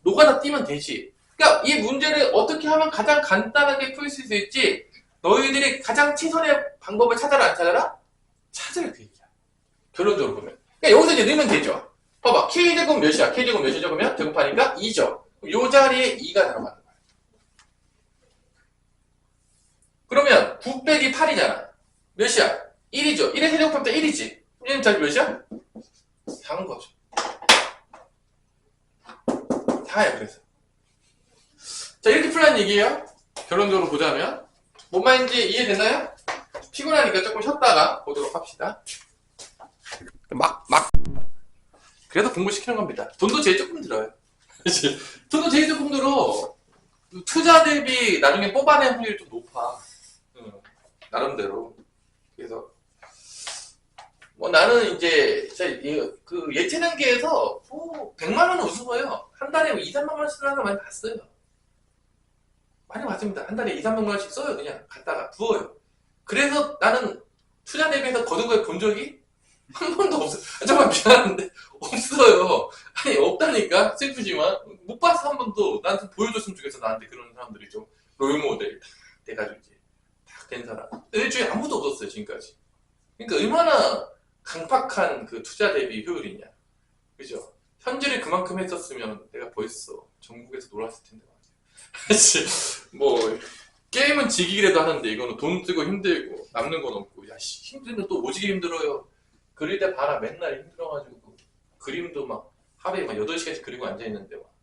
노가다 뛰면 되지. 그러니까 이 문제를 어떻게 하면 가장 간단하게 풀 수 있을지 너희들이 가장 최선의 방법을 찾아라 안 찾아라? 찾아야 그 얘기야. 결론적으로 보면. 그러니까 여기서 이제 넣으면 되죠. 봐봐. K제곱 몇이야? K제곱 몇이죠? 그러면 제곱하니까 2죠. 요 자리에 2가 들어가는 거야. 그러면 9 빼기 8이잖아. 몇이야? 1이죠. 1의 세제곱하면 1이지. 얘는 자리 몇이야? 4인 거죠. 4야 그래서. 자, 이렇게 풀라는 얘기예요. 결론적으로 보자면 뭔 말인지 이해됐나요? 피곤하니까 조금 쉬었다가 보도록 합시다. 그래서 공부시키는 겁니다. 돈도 제일 조금 들어요. 돈도 제일 조금 들어. 투자 대비 나중에 뽑아낸 확률이 좀 높아. 나름대로. 그래서 뭐 나는 이제 그 예체능계에서 100만 원은 우스워요. 한 달에 2, 3만 원씩 쓰는 사람 많이 봤어요. 많이 봤습니다. 한 달에 2, 300만 원씩 써요. 그냥 갖다가 부어요. 그래서 나는 투자 대비해서 거둔 걸 본 적이 한 번도 없어요. 정말 미안한데 없어요. 아니 없다니까. 슬프지만 못 봤어 한 번도. 나한테 보여줬으면 좋겠어. 나한테 그런 사람들이 좀 롤모델 딱 돼가지고 이제 딱 된 사람. 일주일에 아무도 없었어요 지금까지. 그러니까 얼마나 강팍한 그 투자 대비 효율이냐. 그죠? 현질을 그만큼 했었으면 내가 벌써 전국에서 놀았을 텐데. 뭐 게임은 지기라도 하는데 이거는 돈 쓰고 힘들고 남는 건 없고 야 힘들면 또 오지게 힘들어요. 그릴 때 봐라 맨날 힘들어가지고 그림도 막 하루에 막 8시간씩 그리고 앉아있는데 막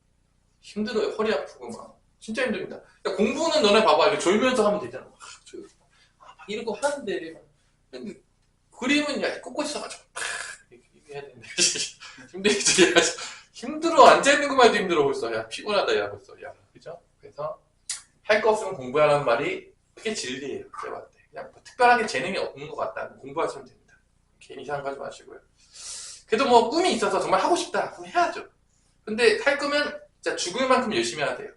힘들어요. 허리 아프고 막 진짜 힘듭니다. 그러니까 공부는 너네 봐봐 이렇게 졸면서 하면 되잖아. 막 이런 거 하는데 그림은 야 꼿꼿이 서가지고 이렇게 해야 되는데 힘들지. 힘들어. 앉아있는 것만 해도 힘들어 벌써. 야 피곤하다 야 벌써. 야 그죠? 그래서 할 거 없으면 공부하라는 말이 크게 진리예요. 제가 봤을 때 그냥 뭐 특별하게 재능이 없는 것 같다. 공부하시면 됩니다. 괜히 생각하지 마시고요. 그래도 뭐 꿈이 있어서 정말 하고 싶다. 그럼 해야죠. 근데 할 거면 진짜 죽을 만큼 열심히 해야 돼요.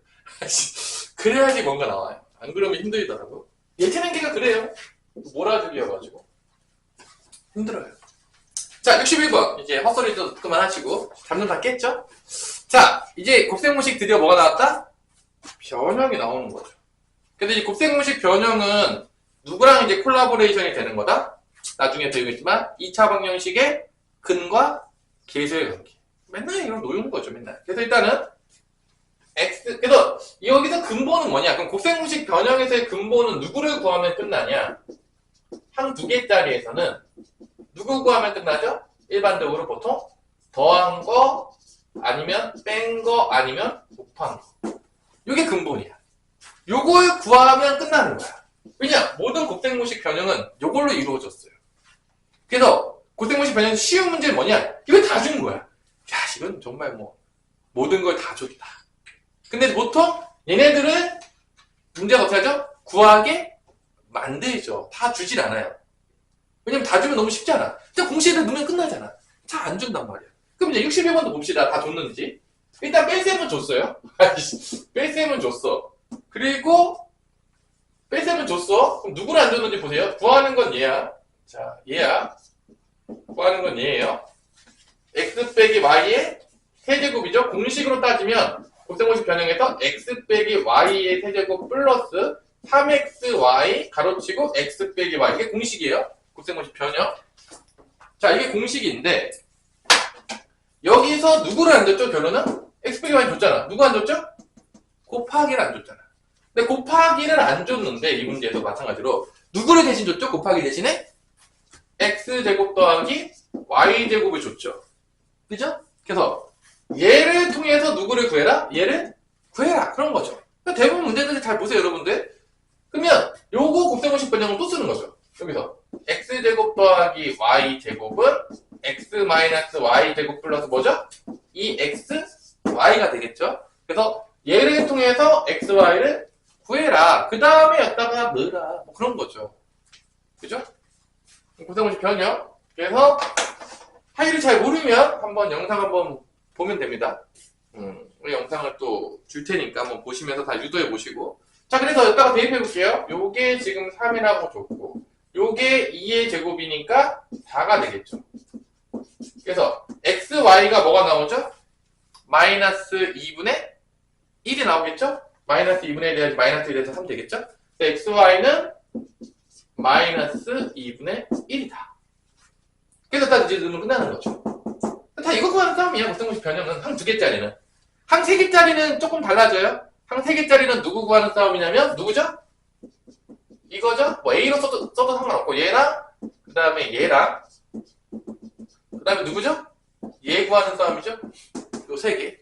그래야지 뭔가 나와요. 안 그러면 힘들더라고. 예체능계가 그래요. 몰아주기여가지고 힘들어요. 자, 61번. 이제 헛소리도 그만하시고 답론 다 깼죠? 자, 이제 곱셈공식 드디어 뭐가 나왔다? 변형이 나오는 거죠. 근데 이 곱셈공식 변형은 누구랑 이제 콜라보레이션이 되는 거다? 나중에 배우겠지만 2차 방정식의 근과 계수의 관계. 맨날 이런 노는 거죠, 맨날. 그래서 일단은 그래서 여기서 근본은 뭐냐? 그럼 곱셈공식 변형에서의 근본은 누구를 구하면 끝나냐? 한 두 개짜리에서는 누구 구하면 끝나죠? 일반적으로 보통 더한 거 아니면 뺀 거 아니면 곱한 거. 이게 근본이야. 요걸 구하면 끝나는 거야. 왜냐? 모든 곱셈공식 변형은 요걸로 이루어졌어요. 그래서 곱셈공식 변형 쉬운 문제는 뭐냐? 이거 다 준 거야. 야, 이건 정말 뭐 모든 걸 다 줬다. 근데 보통 얘네들은 문제가 어떻게 하죠? 구하게 만들죠. 다 주질 않아요. 왜냐면 다 주면 너무 쉽잖아. 그냥 공식에다 넣으면 끝나잖아. 잘 안 준단 말이야. 그럼 이제 61번도 봅시다. 다 줬는지. 일단 뺄셈은 줬어요. 뺄셈은 줬어. 그리고 뺄셈은 줬어. 그럼 누구를 안 줬는지 보세요. 구하는 건 얘야. 자, 얘야. 구하는 건 얘예요. x 빼기 y의 세제곱이죠. 공식으로 따지면 곱셈공식 변형에서 x 빼기 y의 세제곱 플러스 3xy 가로치고 x 빼기 y. 이게 공식이에요. 곱셈공식 변형. 자, 이게 공식인데 여기서 누구를 안 줬죠? 결론은 x 빼기 y 줬잖아. 누구 안 줬죠? 곱하기를 안 줬잖아. 근데 곱하기를 안 줬는데 이 문제에서 마찬가지로 누구를 대신 줬죠? 곱하기 대신에 x제곱 더하기 y제곱을 줬죠. 그죠? 그래서 얘를 통해서 누구를 구해라? 얘를 구해라. 그런 거죠. 대부분 문제들 잘 보세요, 여러분들. 그러면 요거 곱셈공식 변형을 또 쓰는 거죠. 여기서 x제곱 더하기 y제곱은 x 마이너스 y제곱 플러스 뭐죠? 2xy가 되겠죠? 그래서 얘를 통해서 xy를 구해라. 그 다음에 여기다가 넣으라. 뭐 그런 거죠. 그죠? 곱셈공식 변형. 그래서 하이를 잘 모르면 한번 영상 한번 보면 됩니다. 우리 영상을 또 줄 테니까 한번 보시면서 다 유도해 보시고. 자, 그래서 여기다가 대입해 볼게요. 요게 지금 3이라고 줬고 요게 2의 제곱이니까 4가 되겠죠. 그래서 xy가 뭐가 나오죠? 마이너스 2분의 1이 나오겠죠? 마이너스 2분의 1이 마이너스 1에서 3 되겠죠? xy는 마이너스 2분의 1이다. 그래서 딱 이제 넣으면 끝나는 거죠. 다 이거 구하는 싸움이야. 곱셈공식 변형은 항 2개짜리는. 항 3개짜리는 조금 달라져요. 항 3개짜리는 누구 구하는 싸움이냐면 누구죠? 이거죠? 뭐 A로 써도 상관없고 얘랑 그 다음에 얘랑 그 다음에 누구죠? 얘 구하는 싸움이죠? 요 3개.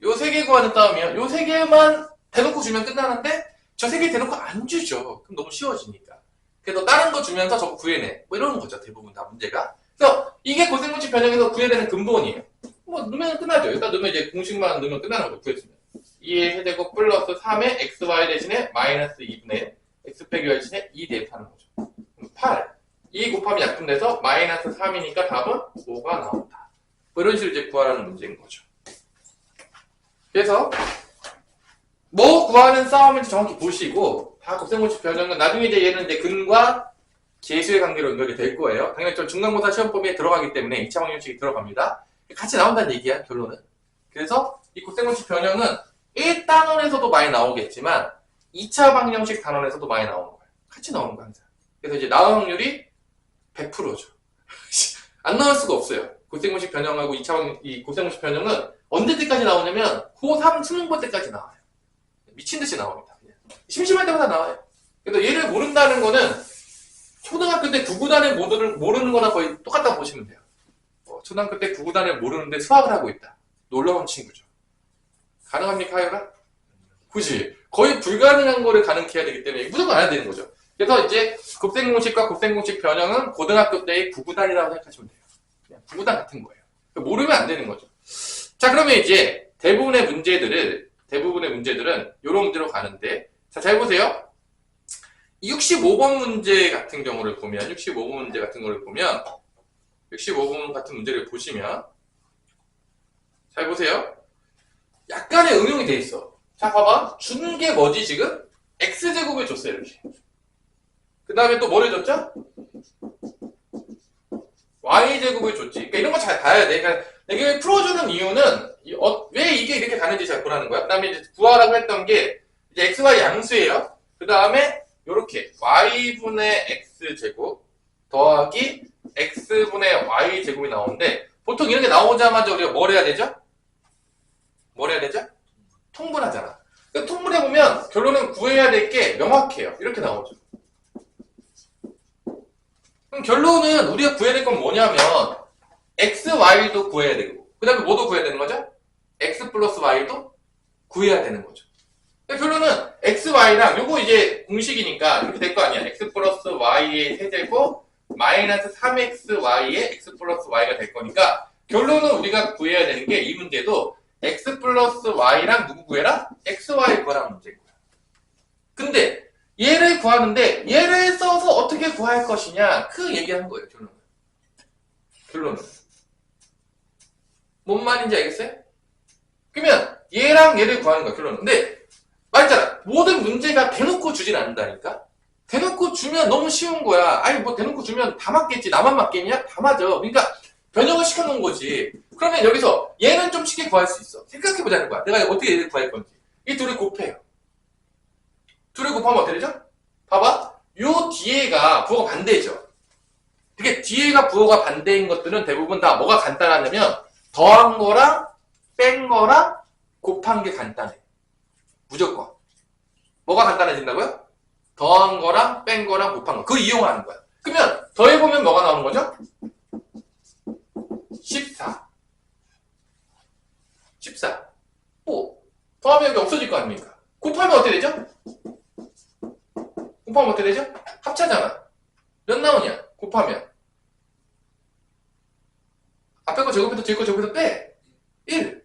요 3개 구하는 싸움이에요. 요 3개만 대놓고 주면 끝나는데 저 3개 대놓고 안 주죠. 그럼 너무 쉬워지니까. 그래서 다른 거 주면서 저거 구해내. 뭐 이러는 거죠. 대부분 다 문제가. 그래서 이게 곱셈공식 변형에서 구해야 되는 근본이에요. 뭐 넣으면 끝나죠. 일단 넣으면 이제 공식만 넣으면 끝나는 거죠. 구했으면. 2의 세제곱 플러스 3의 xy 대신에 마이너스 2분의 x 빼기 y 대신에 2 대입하는 거죠. 8. 2 곱하면 약분돼서 마이너스 3이니까 답은 5가 나온다. 뭐 이런 식으로 이제 구하라는 문제인 거죠. 그래서 뭐 구하는 싸움인지 정확히 보시고 다 곱셈공식 변형은 나중에 이제 얘는 이제 근과 계수의 관계로 연결이 될 거예요. 당연히 좀 중간고사 시험 범위에 들어가기 때문에 2차 방정식이 들어갑니다. 같이 나온다는 얘기야, 결론은. 그래서 이 곱셈공식 변형은 1단원에서도 많이 나오겠지만 2차 방정식 단원에서도 많이 나오는 거예요. 같이 나오는 거야, 항상. 그래서 이제 나올 확률이 100%죠. 안 나올 수가 없어요. 곱셈공식 변형하고 이 곱셈공식 변형은 언제 때까지 나오냐면 고3 수능고 때까지 나와요. 미친 듯이 나옵니다. 그냥. 심심할 때마다 나와요. 그래서 얘를 모른다는 거는 초등학교 때 구구단을 모르는 거나 거의 똑같다고 보시면 돼요. 초등학교 때 구구단을 모르는데 수학을 하고 있다. 놀라운 친구죠. 가능합니까, 하여라? 굳이 거의 불가능한 거를 가능케 해야 되기 때문에 무조건 안 해야 되는 거죠. 그래서 이제 곱셈공식과 곱셈공식 변형은 고등학교 때의 구구단이라고 생각하시면 돼요. 그냥 구구단 같은 거예요. 모르면 안 되는 거죠. 자, 그러면 이제 대부분의 문제들은 이런 문제로 가는데, 자, 잘 보세요. 65번 문제 같은 경우를 보면 65번 같은 문제를 보시면 잘 보세요. 약간의 그게 응용이 돼 있어. 자, 봐봐. 준 게 뭐지, 지금? x제곱을 줬어요, 이렇게. 그 다음에 또 뭐를 줬죠? y제곱을 줬지. 그러니까 이런 거 잘 봐야 돼. 그러니까 내가 풀어주는 이유는, 왜 이게 이렇게 가는지 잘 보라는 거야. 그 다음에 이제 구하라고 했던 게, 이제 xy 양수예요. 그 다음에, 요렇게, y분의 x제곱, 더하기, x분의 y제곱이 나오는데, 보통 이런 게 나오자마자 우리가 뭘 해야 되죠? 뭘 해야 되죠? 통분하잖아. 그러니까 통분해보면 결론은 구해야 될 게 명확해요. 이렇게 나오죠. 그럼 결론은 우리가 구해야 될 건 뭐냐면 x, y도 구해야 되고 그 다음에 뭐도 구해야 되는 거죠? x 플러스 y도 구해야 되는 거죠. 그러니까 결론은 x, y랑 요거 이제 공식이니까 이렇게 될 거 아니야. x 플러스 y의 세제곱 마이너스 3xy의 x 플러스 y가 될 거니까 결론은 우리가 구해야 되는 게 이 문제도 x 플러스 y랑 누구 구해라? xy 구하라는 문제인 거야. 근데 얘를 구하는데 얘를 써서 어떻게 구할 것이냐 그 얘기하는 거예요. 결론은 뭔 말인지 알겠어요? 그러면 얘랑 얘를 구하는 거야. 결론은. 근데 말했잖아. 모든 문제가 대놓고 주진 않는다니까. 대놓고 주면 너무 쉬운 거야. 아니 뭐 대놓고 주면 다 맞겠지. 나만 맞겠냐? 다 맞아. 그러니까 변형을 시켜놓은 거지. 그러면 여기서 얘는 좀 쉽게 구할 수 있어. 생각해보자는 거야. 내가 어떻게 얘를 구할 건지. 이 둘을 곱해요. 둘을 곱하면 어떻게 되죠? 봐봐. 요 뒤에가 부호가 반대죠. 이게 뒤에가 부호가 반대인 것들은 대부분 다 뭐가 간단하냐면 더한 거랑 뺀 거랑 곱한 게 간단해. 무조건. 뭐가 간단해진다고요? 더한 거랑 뺀 거랑 곱한 거. 그거 이용하는 거야. 그러면 더해보면 뭐가 나오는 거죠? 14. 14. 더하면 여기 없어질 거 아닙니까? 곱하면 어떻게 되죠? 곱하면 어떻게 되죠? 합차잖아. 몇 나오냐? 곱하면. 앞에 거 제곱해서 뒤에 거 제곱해서 빼. 1.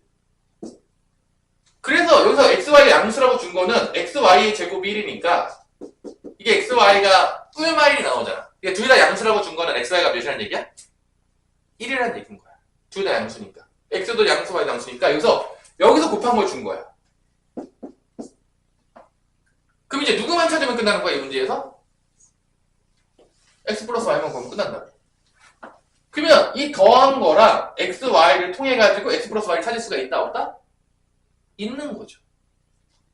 그래서 여기서 xy 양수라고 준 거는 xy의 제곱이 1이니까 이게 xy가 뿔마 1이 나오잖아. 이게 둘 다 양수라고 준 거는 xy가 몇이라는 얘기야? 1이라는 얘기인 거야. 둘 다 양수니까. x도 양수, y도 양수니까 여기서 곱한 걸 준 거야. 그럼 이제 누구만 찾으면 끝나는 거야, 이 문제에서? x 플러스 y만 구하면 끝난다. 그러면 이 더한 거랑 x, y를 통해 가지고 x 플러스 y를 찾을 수가 있다, 없다? 있는 거죠.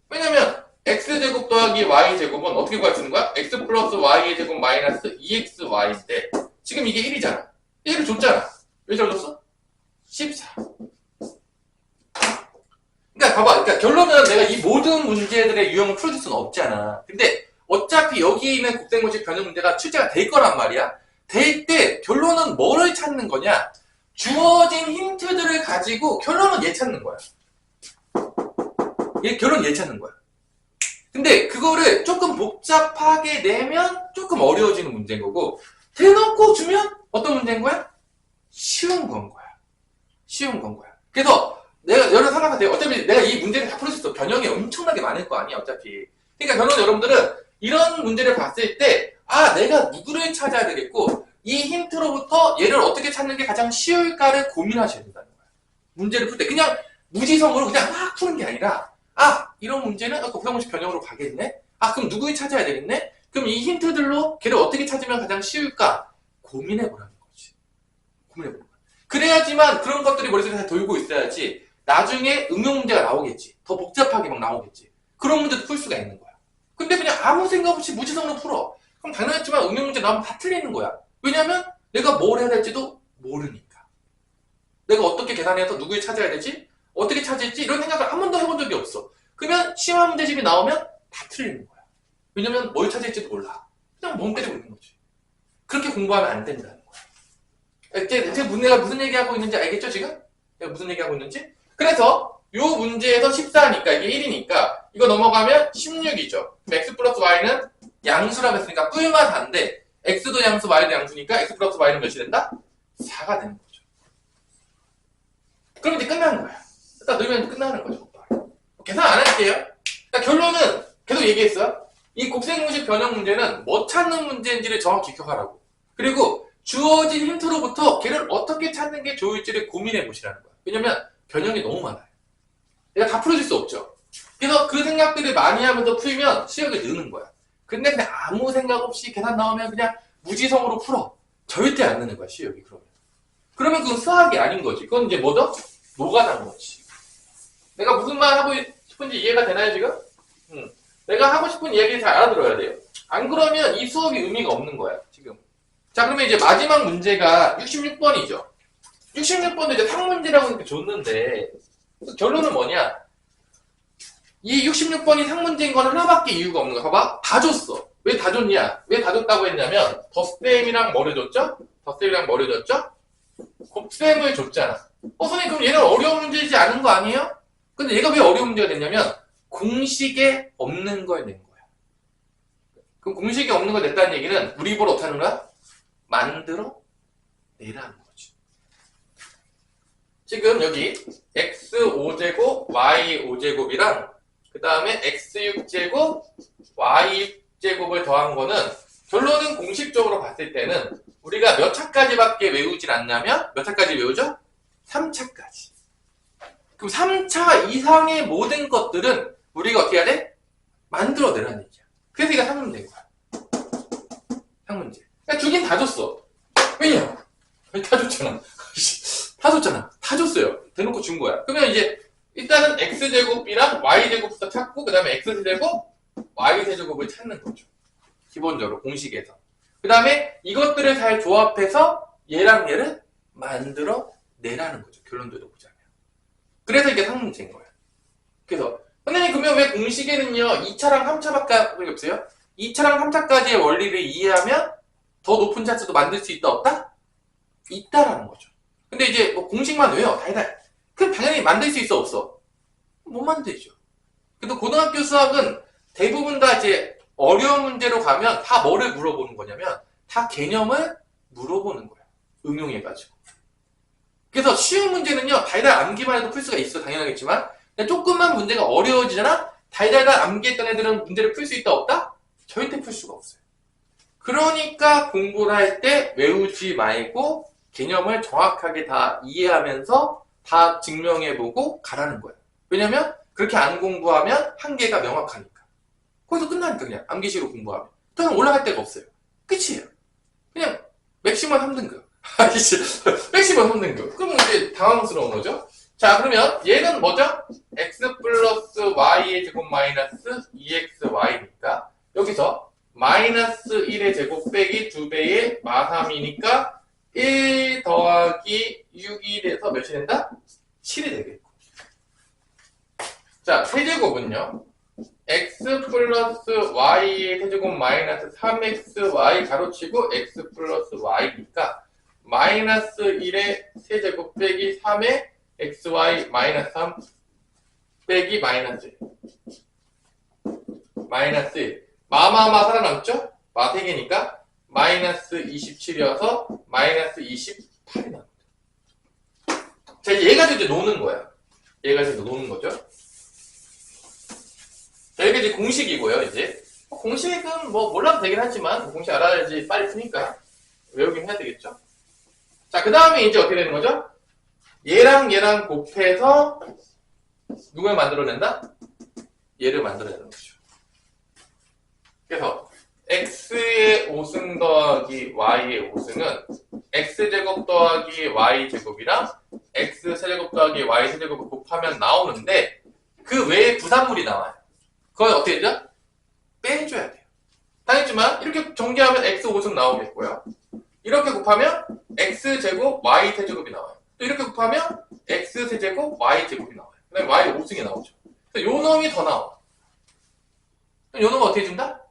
왜냐면 x제곱 더하기 y제곱은 어떻게 구할 수 있는 거야? x 플러스 y의 제곱 마이너스 2xy인데 지금 이게 1이잖아. 1을 줬잖아. 왜 줬어? 14. 그러니까 봐봐. 그러니까 결론은 내가 이 모든 문제들의 유형을 풀어줄 수는 없잖아. 근데 어차피 여기에 있는 곱셈공식 변형 문제가 출제가 될 거란 말이야. 될 때 결론은 뭐를 찾는 거냐? 주어진 힌트들을 가지고 결론은 얘 찾는 거야. 결론 얘 찾는 거야. 근데 그거를 조금 복잡하게 내면 조금 어려워지는 문제인 거고 대놓고 주면 어떤 문제인 거야? 쉬운 건 거야. 쉬운 건 거야. 그래서 내가 여러 생각할 때 어차피 내가 이 문제를 다 풀 수 있어. 변형이 엄청나게 많을 거 아니야 어차피. 그러니까 결론 여러분들은 이런 문제를 봤을 때 내가 누구를 찾아야 되겠고 이 힌트로부터 얘를 어떻게 찾는 게 가장 쉬울까를 고민하셔야 된다는 거야. 문제를 풀 때 그냥 무지성으로 그냥 막 푸는 게 아니라 이런 문제는 곱셈공식 변형으로 가겠네? 그럼 누구를 찾아야 되겠네? 그럼 이 힌트들로 걔를 어떻게 찾으면 가장 쉬울까? 고민해보라는 거지. 고민해보는 거야. 그래야지만 그런 것들이 머릿속에 다 돌고 있어야지 나중에 응용 문제가 나오겠지. 더 복잡하게 막 나오겠지. 그런 문제도 풀 수가 있는 거야. 근데 그냥 아무 생각 없이 무지성으로 풀어. 그럼 당연하지만 응용 문제 나오면 다 틀리는 거야. 왜냐면 내가 뭘 해야 될지도 모르니까. 내가 어떻게 계산해서 누구를 찾아야 되지? 어떻게 찾을지 이런 생각을 한 번도 해본 적이 없어. 그러면 시험 문제집이 나오면 다 틀리는 거야. 왜냐면 뭘 찾을지도 몰라. 그냥 멍 때리고 있는 거지. 그렇게 공부하면 안 된다는 거야. 내가 무슨 얘기하고 있는지 알겠죠 지금? 내가 무슨 얘기하고 있는지? 그래서 이 문제에서 14니까 이게 1이니까 이거 넘어가면 16이죠. 그럼 x 플러스 y는 양수라고 했으니까 뿔마 4인데 x도 양수 y도 양수니까 x 플러스 y는 몇이 된다? 4가 되는 거죠. 그럼 이제 끝나는 거야. 일단 넣으면 끝나는 거죠. 계산 안 할게요. 그러니까 결론은 계속 얘기했어요. 이 곱셈공식 변형 문제는 뭐 찾는 문제인지를 정확히 기억하라고. 그리고 주어진 힌트로부터 걔를 어떻게 찾는 게 좋을지를 고민해 보시라는 거야. 왜냐면 변형이 너무 많아요. 내가 다 풀어줄 수 없죠. 생각들을 많이 하면서 풀면 수역이 느는 거야. 근데 그냥 아무 생각 없이 계산 나오면 그냥 무지성으로 풀어. 절대 안 느는 거야, 수역이 그러면. 그러면 그건 수학이 아닌 거지. 그건 이제 뭐죠? 노가다인 거지. 내가 무슨 말 하고 싶은지 이해가 되나요, 지금? 내가 하고 싶은 이야기를 잘 알아들어야 돼요. 안 그러면 이 수업이 의미가 없는 거야, 지금. 자, 그러면 이제 마지막 문제가 66번이죠. 66번도 이제 상문제라고 이렇게 줬는데, 결론은 뭐냐? 이 66번이 상문제인 건 하나밖에 이유가 없는 거야. 봐봐. 다 줬어. 왜 다 줬냐? 왜 다 줬다고 했냐면, 덧셈이랑 뭐를 줬죠? 덧셈이랑 뭐를 줬죠? 곱셈을 줬잖아. 선생님, 그럼 얘는 어려운 문제이지 않은 거 아니에요? 근데 얘가 왜 어려운 문제가 됐냐면, 공식에 없는 걸 낸 거야. 그럼 공식에 없는 걸 냈다는 얘기는 우리 입으로 어떻게 하는 거야? 만들어 내라는 거지. 지금 여기 x5제곱, y5제곱이랑 그 다음에 x6제곱, y6제곱을 더한 거는 결론은 공식적으로 봤을 때는 우리가 몇 차까지밖에 외우질 않냐면 몇 차까지 외우죠? 3차까지. 그럼 3차 이상의 모든 것들은 우리가 어떻게 해야 돼? 만들어내라는 얘기야. 그래서 이거 상문제인 거야. 상문제. 그러니까 주긴 다 줬어. 왜냐? 다 줬잖아. 다 줬잖아. 다 줬어요. 대놓고 준 거야. 그러면 이제 일단은 x제곱이랑 y제곱부터 찾고 그 다음에 x제곱, y세제곱을 찾는 거죠. 기본적으로 공식에서. 그 다음에 이것들을 잘 조합해서 얘랑 얘를 만들어내라는 거죠. 결론적으로 보자면. 그래서 이게 상문제인 거야. 그래서 선생님 그러면 왜 공식에는요 2차랑 3차밖에 없어요? 2차랑 3차까지의 원리를 이해하면 더 높은 차수도 만들 수 있다 없다? 있다라는 거죠. 근데 이제 뭐 공식만 외워 달달. 그럼 당연히 만들 수 있어 없어? 못 만들죠. 그래도 고등학교 수학은 대부분 다 이제 어려운 문제로 가면 다 뭐를 물어보는 거냐면 다 개념을 물어보는 거야. 응용해가지고. 그래서 쉬운 문제는요 달달 암기만 해도 풀 수가 있어 당연하겠지만 조금만 문제가 어려워지잖아? 달달달 암기했던 애들은 문제를 풀 수 있다 없다? 절대 풀 수가 없어요. 그러니까 공부를 할 때 외우지 말고 개념을 정확하게 다 이해하면서 다 증명해보고 가라는 거예요. 왜냐면 그렇게 안 공부하면 한계가 명확하니까. 거기서 끝나니까 그냥 암기식으로 공부하면. 더 올라갈 데가 없어요. 끝이에요. 그냥 맥시멈 3등급. 맥시멈 3등급. 그럼 이제 당황스러운 거죠? 자, 그러면 얘는 뭐죠? x 플러스 y의 제곱 마이너스 2xy니까 여기서 마이너스 1의 제곱 빼기 2배의 마3이니까 1 더하기 6이 돼서 몇이 된다? 7이 되겠고. 자, 세제곱은요. x 플러스 y의 세제곱 마이너스 3xy 가로치고 x 플러스 y니까 마이너스 1의 세제곱 빼기 3의 xy 마이너스 3 빼기 마이너스 1. 마이너스 1. 마마마 살아남죠? 마 3개니까 마이너스 27이어서 마이너스 28이 나옵니다. 자, 얘가 이제 노는 거야. 얘가 이제 노는 거죠. 자, 이게 이제 공식이고요, 이제. 공식은 뭐 몰라도 되긴 하지만 공식 알아야지 빨리 푸니까 외우긴 해야 되겠죠. 자, 그 다음에 이제 어떻게 되는 거죠? 얘랑 얘랑 곱해서 누굴 만들어낸다? 얘를 만들어내는 거죠. 그래서 x의 5승 더하기 y의 5승은 x제곱 더하기 y제곱이랑 x세제곱 더하기 y세제곱을 곱하면 나오는데 그 외에 부산물이 나와요. 그건 어떻게 되죠? 빼줘야 돼요. 당했지만 이렇게 전개하면 x 5승 나오겠고요. 이렇게 곱하면 x제곱 y세제곱이 나와요. 또 이렇게 곱하면 x세제곱 y제곱이 나와요. 그 다음에 y 5승이 나오죠. 그래서 요 놈이 더 나와. 요 놈은 어떻게 준다?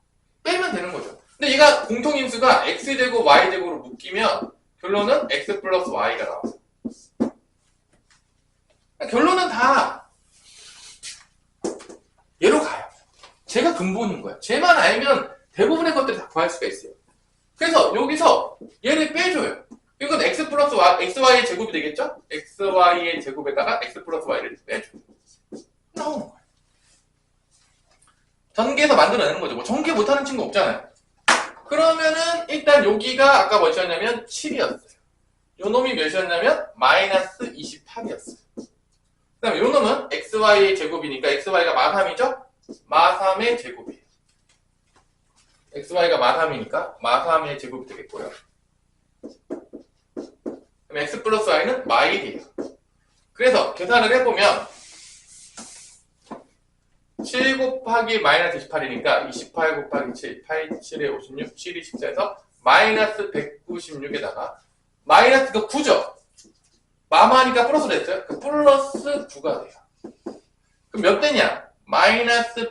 빼면 되는 거죠. 근데 얘가 공통인수가 x제곱 y제곱으로 묶이면 결론은 x 플러스 y가 나와요. 결론은 다 얘로 가요. 제가 근본인 거야. 쟤만 알면 대부분의 것들을 다 구할 수가 있어요. 그래서 여기서 얘를 빼줘요. 이건 x 플러스 y, xy의 제곱이 되겠죠? xy의 제곱에다가 x 플러스 y를 빼줘요. 나오는 거예요. 전개해서 만들어내는 거죠. 뭐 전개 못하는 친구 없잖아요. 그러면은 일단 여기가 아까 뭐였냐면 7이었어요. 요 놈이 몇이었냐면 마이너스 28이었어요. 그 다음에 요 놈은 xy의 제곱이니까 xy가 마3이죠? 마3의 제곱이에요. xy가 마3이니까 마3의 제곱이 되겠고요. 그럼 x 플러스 y는 마1이에요. 그래서 계산을 해보면 7 곱하기 마이너스 28이니까 28 곱하기 7, 87에 56, 7이 14에서 마이너스 196에다가 마이너스가 9죠. 마마니까 플러스 됐어요. 그 플러스 9가 돼요. 그럼 몇 대냐? 마이너스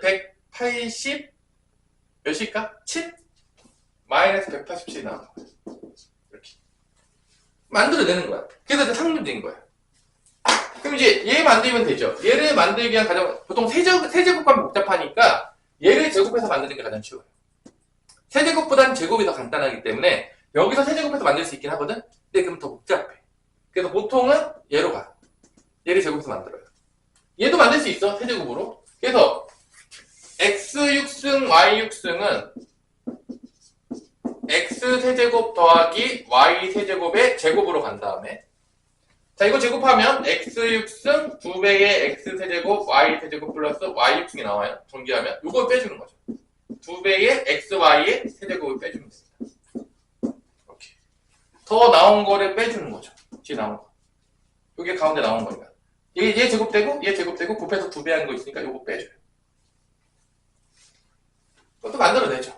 180 몇일까? 7? 마이너스 187이 나오는 거야. 이렇게 만들어내는 거야. 그래서 이제 상문된 거야. 그럼 이제 얘 만들면 되죠. 얘를 만들기 위한 가장 보통 세제곱하면 복잡하니까 얘를 제곱해서 만드는 게 가장 쉬워요. 세제곱보다는 제곱이 더 간단하기 때문에 여기서 세제곱해서 만들 수 있긴 하거든. 근데 그럼 더 복잡해. 그래서 보통은 얘로 가. 얘를 제곱해서 만들어요. 얘도 만들 수 있어. 세제곱으로. 그래서 x6승 y6승은 x 세제곱 더하기 y 세제곱의 제곱으로 간 다음에 자, 이거 제곱하면 x6승 2배의 x 세제곱 y 세제곱 플러스 y6승이 나와요. 전개하면 이걸 빼주는 거죠. 2배의 xy의 세제곱을 빼주면 됩니다. 이렇게 더 나온 거를 빼주는 거죠. 뒤에 나온 거. 이게 가운데 나온 거니까. 얘 제곱되고 얘 제곱되고 곱해서 2배 하는 거 있으니까 이거 빼줘요. 그것도 만들어내죠.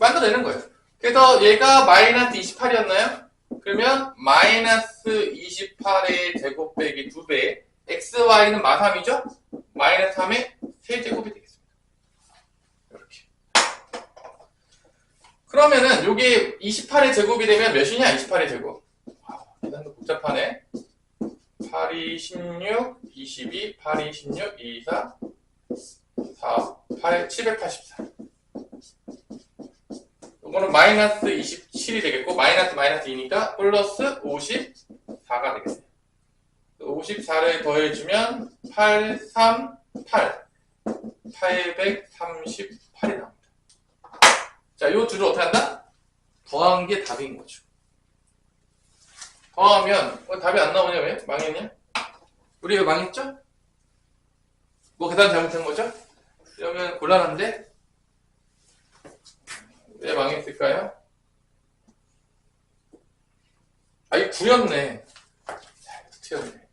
만들어내는 거예요. 그래서 얘가 마이너스 28이었나요? 그러면 마이너스 28의 제곱 빼기 2배 xy는 마3이죠? 마이너스 3의 세제곱이 되겠습니다. 이렇게. 그러면은 요게 28의 제곱이 되면 몇이냐? 28의 제곱. 계산도 복잡하네. 8, 2, 16, 22, 8, 2, 16, 2, 4, 4, 8, 784. 이거는 마이너스 27이 되겠고 마이너스 2니까 플러스 54가 되겠네요. 54를 더해주면 8, 3, 8 838이 나옵니다. 자, 이 둘을 어떻게 한다? 더한 게 답인 거죠. 더하면 답이 안 나오냐? 왜? 망했냐? 우리 왜 망했죠? 뭐 계산 잘못한 거죠? 그러면 곤란한데? 왜 망했을까요? 아, 이거 9였네. 튀었네.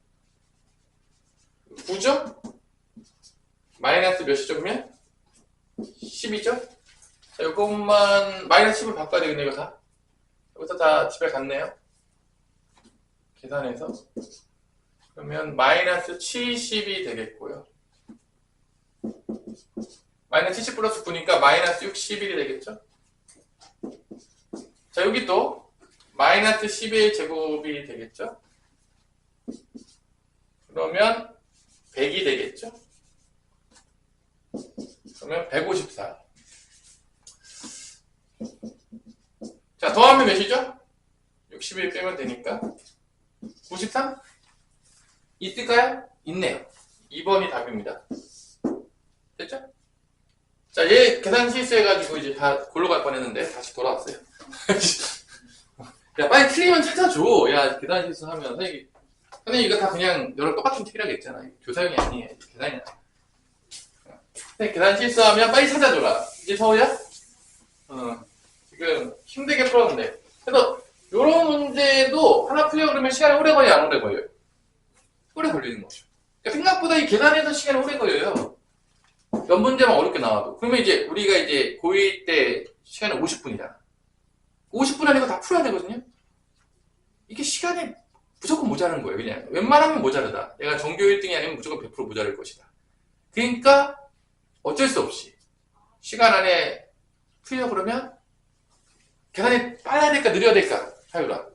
9죠? 마이너스 몇이죠, 그러면? 10이죠? 자, 이것만, 마이너스 10을 바꿔야 되겠네, 이거 다. 여기서 다 집에 갔네요. 계산해서. 그러면 마이너스 70이 되겠고요. 마이너스 70 플러스 9니까 마이너스 61이 되겠죠? 자, 여기 또 마이너스 11 제곱이 되겠죠? 그러면 100이 되겠죠? 그러면 154. 자, 더하면 몇이죠? 61 빼면 되니까 93? 있을까요? 있네요. 2번이 답입니다. 됐죠? 자, 얘 계산 실수해가지고 이제 다 골로 갈 뻔했는데 다시 돌아왔어요. 야, 빨리 틀리면 찾아줘. 야, 계산 실수하면 선생님 이거 다 그냥 너랑 똑같은 틀리라고 했잖아. 교사형이 아니에요. 계산이야. 선생님 계산 실수하면 빨리 찾아줘라. 이제 서우야? 지금 힘들게 풀었는데. 그래서 요런 문제도 하나 풀려고 그러면 시간이 오래 걸려요, 안 오래 걸려요? 오래 걸리는 거죠. 그러니까 생각보다 이 계산에서 시간이 오래 걸려요. 몇 문제만 어렵게 나와도. 그러면 이제 우리가 이제 고1 때 시간이 50분이잖아. 50분 안에 이거 다 풀어야 되거든요. 이게 시간이 무조건 모자란 거예요. 그냥 웬만하면 모자르다. 내가 전교 1등이 아니면 무조건 100% 모자랄 것이다. 그러니까 어쩔 수 없이 시간 안에 풀려고 그러면 계산이 빨라야 될까 느려야 될까? 하유라.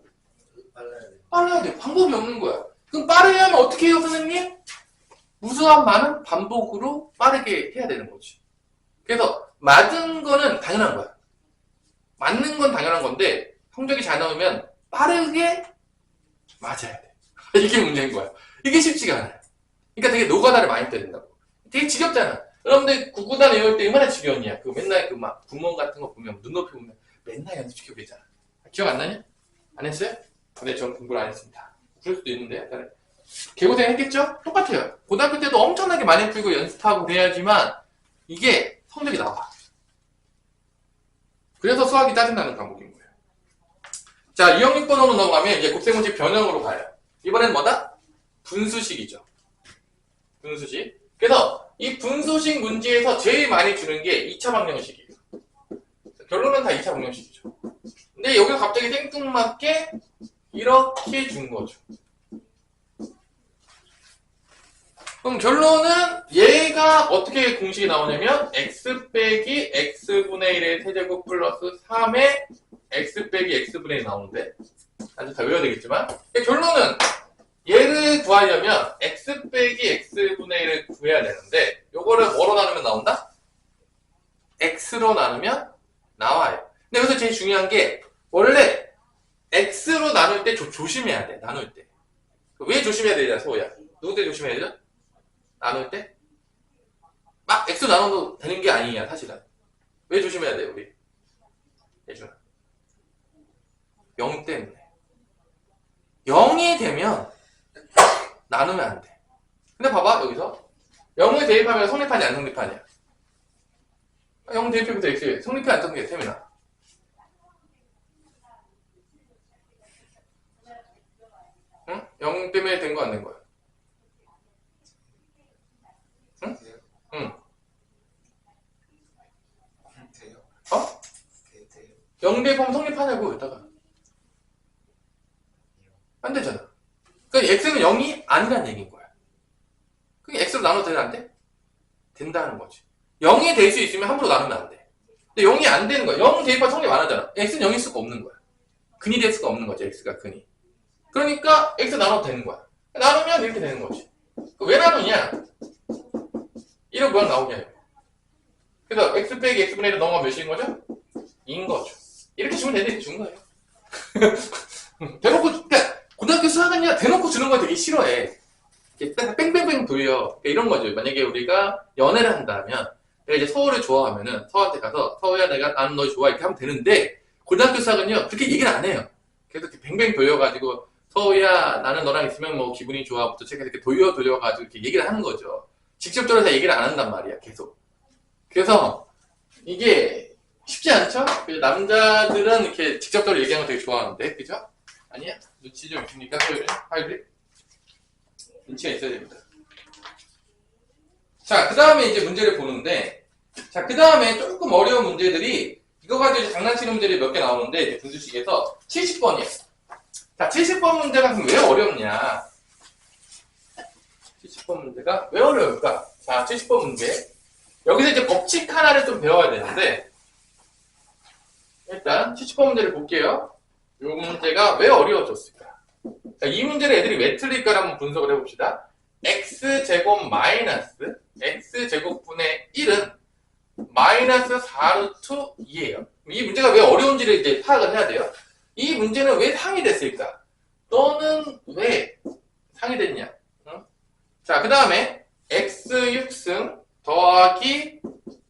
빨라야 돼. 방법이 없는 거야. 그럼 빠르게 하면 어떻게 해요, 선생님? 우수한 많은 반복으로 빠르게 해야 되는 거지. 그래서 맞은 거는 당연한 거야. 맞는 건 당연한 건데 성적이 잘 나오면 빠르게 맞아야 돼. 이게 문제인 거야. 이게 쉽지가 않아요. 그러니까 되게 노가다를 많이 떠야 된다고. 되게 지겹잖아. 여러분들 구구단 외울 때 얼마나 지겨웠냐. 그 맨날 그 막 구멍 같은 거 보면 눈높이 보면 맨날 연습시키고 그랬잖아. 기억 안 나냐? 안 했어요? 근데 전 공부를 안 했습니다. 그럴 수도 있는데 개고생 했겠죠? 똑같아요. 고등학교 때도 엄청나게 많이 풀고 연습하고 그래야지만 이게 성적이 나와. 그래서 수학이 짜증나는 과목인 거예요. 자, 2형 6번으로 넘어가면 이제 곱셈공식 변형으로 가요. 이번엔 뭐다? 분수식이죠. 분수식. 그래서 이 분수식 문제에서 제일 많이 주는 게 2차 방정식이에요. 결론은 다 2차 방정식이죠. 근데 여기서 갑자기 생뚱맞게 이렇게 준 거죠. 그럼 결론은 얘가 어떻게 공식이 나오냐면 x 빼기 x분의 1의 세제곱 플러스 3의 x 빼기 x분의 1이 나오는데 아직 다 외워야 되겠지만 결론은 얘를 구하려면 x 빼기 x분의 1을 구해야 되는데 요거를 뭐로 나누면 나온다? x로 나누면 나와요. 근데 여기서 제일 중요한 게 원래 x로 나눌 때 조심해야 돼. 나눌 때. 왜 조심해야 되냐 소호야? 누구 때 조심해야 되죠? 나눌 때? 막 x로 나눠도 되는 게 아니야 사실은. 왜 조심해야 돼 우리? 예준아. 0 때문에. 0이 되면 나누면 안 돼. 근데 봐봐 여기서 0을 대입하면 성립하냐 안 성립하냐? 0 대입해부터 x 성립해 안 성립해 태민아? 응? 0 때문에 된 거 안 된 거야? 응? 응. 어? 0 대입하면 성립하냐고 여기다가 안 되잖아. 그러니까 x는 0이 아니란 얘기인 거야. 그게 x로 나눠도 되나 안 돼? 된다는 거지. 0이 될 수 있으면 함부로 나누면 안 돼. 근데 0이 안 되는 거야. 0 대입할 성립 안 하잖아. x는 0일 수가 없는 거야. 근이 될 수가 없는 거지. x가 근이. 그러니까 x 나눠도 되는 거야. 나누면 이렇게 되는 거지. 왜 나누냐? 이런 모양 나오냐. 그래서 x 빼기 x분의 1을 넘어가면 몇인 거죠? 2인 거죠. 이렇게 주면 되는데 준 거예요. 대놓고, 그러니까 고등학교 수학은요, 대놓고 주는 거 되게 싫어해. 이렇게 뺑뺑뺑 돌려. 이런 거죠. 만약에 우리가 연애를 한다면, 내가 이제 서울을 좋아하면은, 서울한테 가서, 서울야, 나는 너 좋아. 이렇게 하면 되는데, 고등학교 수학은요, 그렇게 얘기를 안 해요. 그래서 이렇게 뱅뱅 돌려가지고, 서울야, 나는 너랑 있으면 뭐 기분이 좋아부터 제가 이렇게 돌려가지고 이렇게 얘기를 하는 거죠. 직접적으로 다 얘기를 안 한단 말이야, 계속. 그래서, 이게 쉽지 않죠? 남자들은 이렇게 직접적으로 얘기하는 거 되게 좋아하는데, 그죠? 아니야? 눈치 좀 있습니까? 하이브리? 눈치가 있어야 됩니다. 자, 그 다음에 이제 문제를 보는데, 자, 그 다음에 조금 어려운 문제들이, 이거 가지고 이제 장난치는 문제들이 몇 개 나오는데, 이제 분수식에서 70번이에요. 자, 70번 문제가 그럼 왜 어렵냐? 70번 문제가 왜 어려울까? 자, 70번 문제. 여기서 이제 법칙 하나를 좀 배워야 되는데, 일단 70번 문제를 볼게요. 이 문제가 왜 어려워졌을까? 자, 이 문제를 애들이 왜 틀릴까를 한번 분석을 해봅시다. x제곱 마이너스 x제곱분의 1은 마이너스 4루트 2예요. 이 문제가 왜 어려운지를 이제 파악을 해야 돼요. 이 문제는 왜 상이 됐을까? 또는 왜 상이 됐냐? 응? 자, 그 다음에 x6승 더하기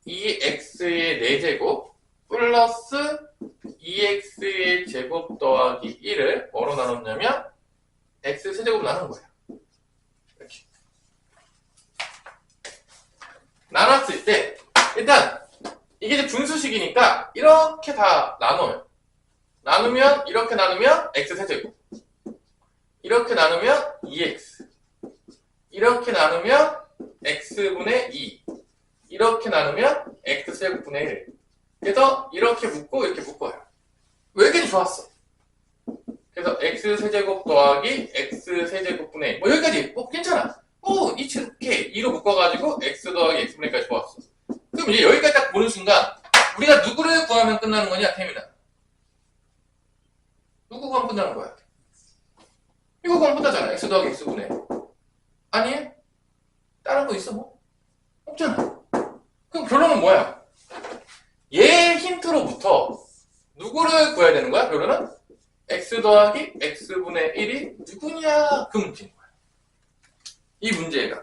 2x의 4제곱 플러스 2x의 제곱 더하기 1을 뭐로 나눴냐면 x 세제곱 나눈 거예요. 이렇게 나눴을 때 일단 이게 이제 분수식이니까 이렇게 다 나눠요. 나누면 이렇게 나누면 x 세제곱, 이렇게 나누면 2x, 이렇게 나누면 x분의 2, 이렇게 나누면 x 세제곱분의 1. 그래서 이렇게 묶고 이렇게 묶어요. 왜 이렇게 좋았어? 그래서 x 세제곱 더하기 x 세제곱분의 1. 뭐 여기까지 뭐 괜찮아. 이렇게 2로 묶어가지고 x 더하기 x분의 1까지 좋았어. 그럼 이제 여기까지 딱 보는 순간 우리가 누구를 구하면 끝나는 거냐, 태민아? 누구 구하면 끝나는 거야? 이거 구하면 끝나잖아. x 더하기 x분의 1. 아니에요? 다른 거 있어 뭐? 없잖아. 그럼 결론은 뭐야? 얘 힌트로부터 누구를 구해야 되는 거야? 결론은 x 더하기 x분의 1이 누구냐? 그 문제인 거야. 이 문제가